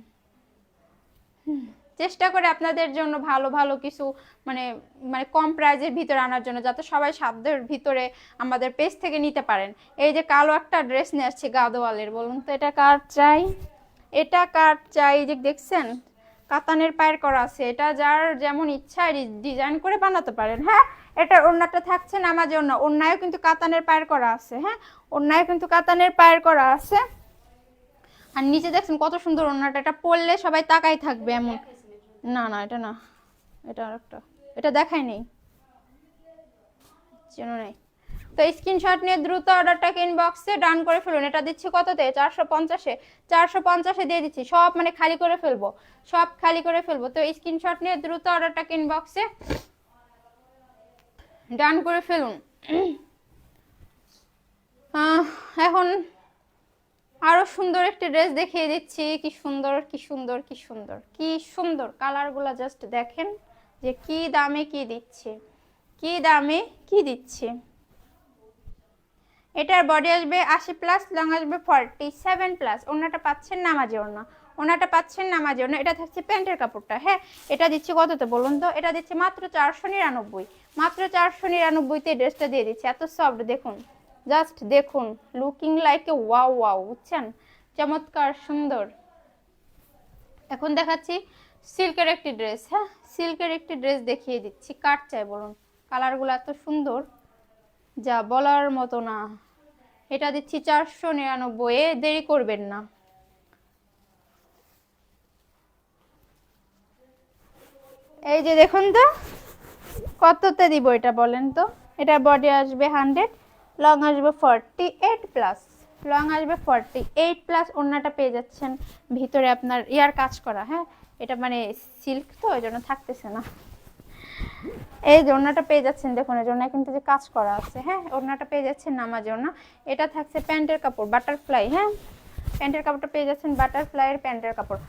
চেষ্টা করে আপনাদের জন্য ভালো ভালো কিছু মানে মানে কম প্রাইজের ভিতরে আনার জন্য, যাতে সবাই সাধ্যের ভিতরে আমাদের পেজ থেকে নিতে পারেন। এই যে কালো একটা ড্রেস নিয়ে আসছে গাদোয়ালের, বলুন তো এটা কার চাই, এটা কার চাই? যে দেখছেন কাতানের পায়ের করা আছে, এটা যার যেমন ইচ্ছা ডিজাইন করে বানাতে পারেন। হ্যাঁ, এটার ওড়নাটা থাকছে নামাজি ওড়না, ওড়নায়ও কিন্তু কাতানের পায়ের করা আছে। হ্যাঁ, ওড়নায় কিন্তু কাতানের পায়ের করা আছে। আর নিচে দেখছেন কত সুন্দর ওড়নাটা, এটা পরলে সবাই তাকাই থাকবে এমন। না না, এটা না, এটা আরেকটা, এটা দেখাই নেই, চেনো নেই। তো স্ক্রিনশট নিয়ে দ্রুত অর্ডারটাকে ইনবক্সে ডান করে ফেলুন। এটা দিচ্ছি কততে? 450-এ, 450-এ দিয়ে দিচ্ছি। সব মানে খালি করে ফেলবো, সব খালি করে ফেলবো। তো স্ক্রিনশট নিয়ে দ্রুত অর্ডারটাকে ইনবক্সে ডান করে ফেলুন। এখন আরো সুন্দর একটি ড্রেস দেখিয়ে দিচ্ছি। কি সুন্দর, কি সুন্দর, কি সুন্দর, কি সুন্দর কালারগুলো, জাস্ট দেখেন যে কি দামে কি দিচ্ছে, কি দামে কি দিচ্ছে। এটার বডি আসবে 80+, লং আসবে 47+। ওড়নাটা পাচ্ছেন নামাজি ওড়না, ওড়নাটা পাচ্ছেন নামাজি ওড়না। এটা থাকছে প্যান্টের কাপড়টা। হ্যাঁ, এটা দিচ্ছি কততে বলুন তো? এটা দিচ্ছি মাত্র 499, মাত্র 499-তে ড্রেসটা দিয়ে দিচ্ছি। এত সফট, দেখুন জাস্ট দেখুন, looking like a wow wow, বুঝছেন? চমৎকার সুন্দর। এখন দেখাচ্ছি সিল্কের একটি ড্রেস। হ্যাঁ, সিল্কের একটি ড্রেস দেখিয়ে দিচ্ছি। কার চাই বলুন? কালারগুলো এত সুন্দর যা বলার মতো না। এটা দিচ্ছি 499, দেরি করবেন না। এই যে দেখুন তো কততে দিব এটা বলেন তো? এটা বডি আসবে 100, লং আসবে 48+, লং আসবে 48+। ওড়নাটা পেয়ে যাচ্ছেন ভিতরে আপনার ইয়ার কাজ করা। হ্যাঁ, এটা মানে সিল্ক তো এই জন্য থাকতেছে না। এই যে ওড়নাটা পেয়ে যাচ্ছেন, দেখুন এর জন্য কিন্তু যে কাজ করা আছে। হ্যাঁ, ওড়নাটা পেয়ে যাচ্ছেন নামাজি ওড়না। এটা থাকছে প্যান্টের কাপড়, বাটারফ্লাই। হ্যাঁ, প্যান্টের কাপড়টা পেয়ে যাচ্ছেন বাটারফ্লাইয়ের প্যান্টের কাপড়।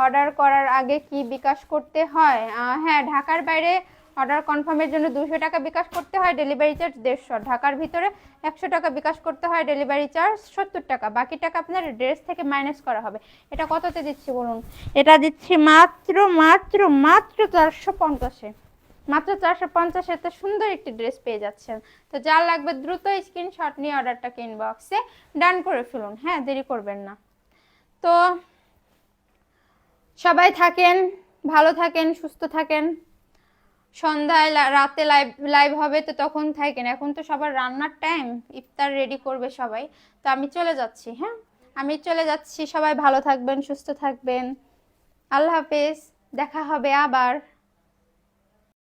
অর্ডার করার আগে কি বিকাশ করতে হয়? হ্যাঁ, ঢাকার বাইরে অর্ডার কনফার্মের জন্য 200 টাকা বিকাশ করতে হয়, ডেলিভারি চার্জ 150। ঢাকার ভিতরে 100 টাকা বিকাশ করতে হয়, ডেলিভারি চার্জ 70 টাকা। বাকি টাকা আপনার ড্রেস থেকে মাইনাস করা হবে। এটা কততে দিচ্ছি বলুন? এটা দিচ্ছি মাত্র মাত্র মাত্র 450-এ, মাত্র 450-এ এত সুন্দর একটি ড্রেস পেয়ে যাচ্ছেন। তো যা লাগবে দ্রুত স্ক্রিনশট নিয়ে অর্ডারটাকে ইনবক্সে ডান করে ফেলুন। হ্যাঁ, দেরি করবেন না। তো সবাই থাকেন, ভালো থাকেন, সুস্থ থাকেন। সন্ধ্যায় রাতে লাইভ হবে, তো তখন থাকেন। এখন তো সবার রান্নার টাইম, ইফতার রেডি করবে সবাই। তো আমি চলে যাচ্ছি। হ্যাঁ, আমি চলে যাচ্ছি। সবাই ভালো থাকবেন, সুস্থ থাকবেন। আল্লাহ হাফেজ, দেখা হবে আবার।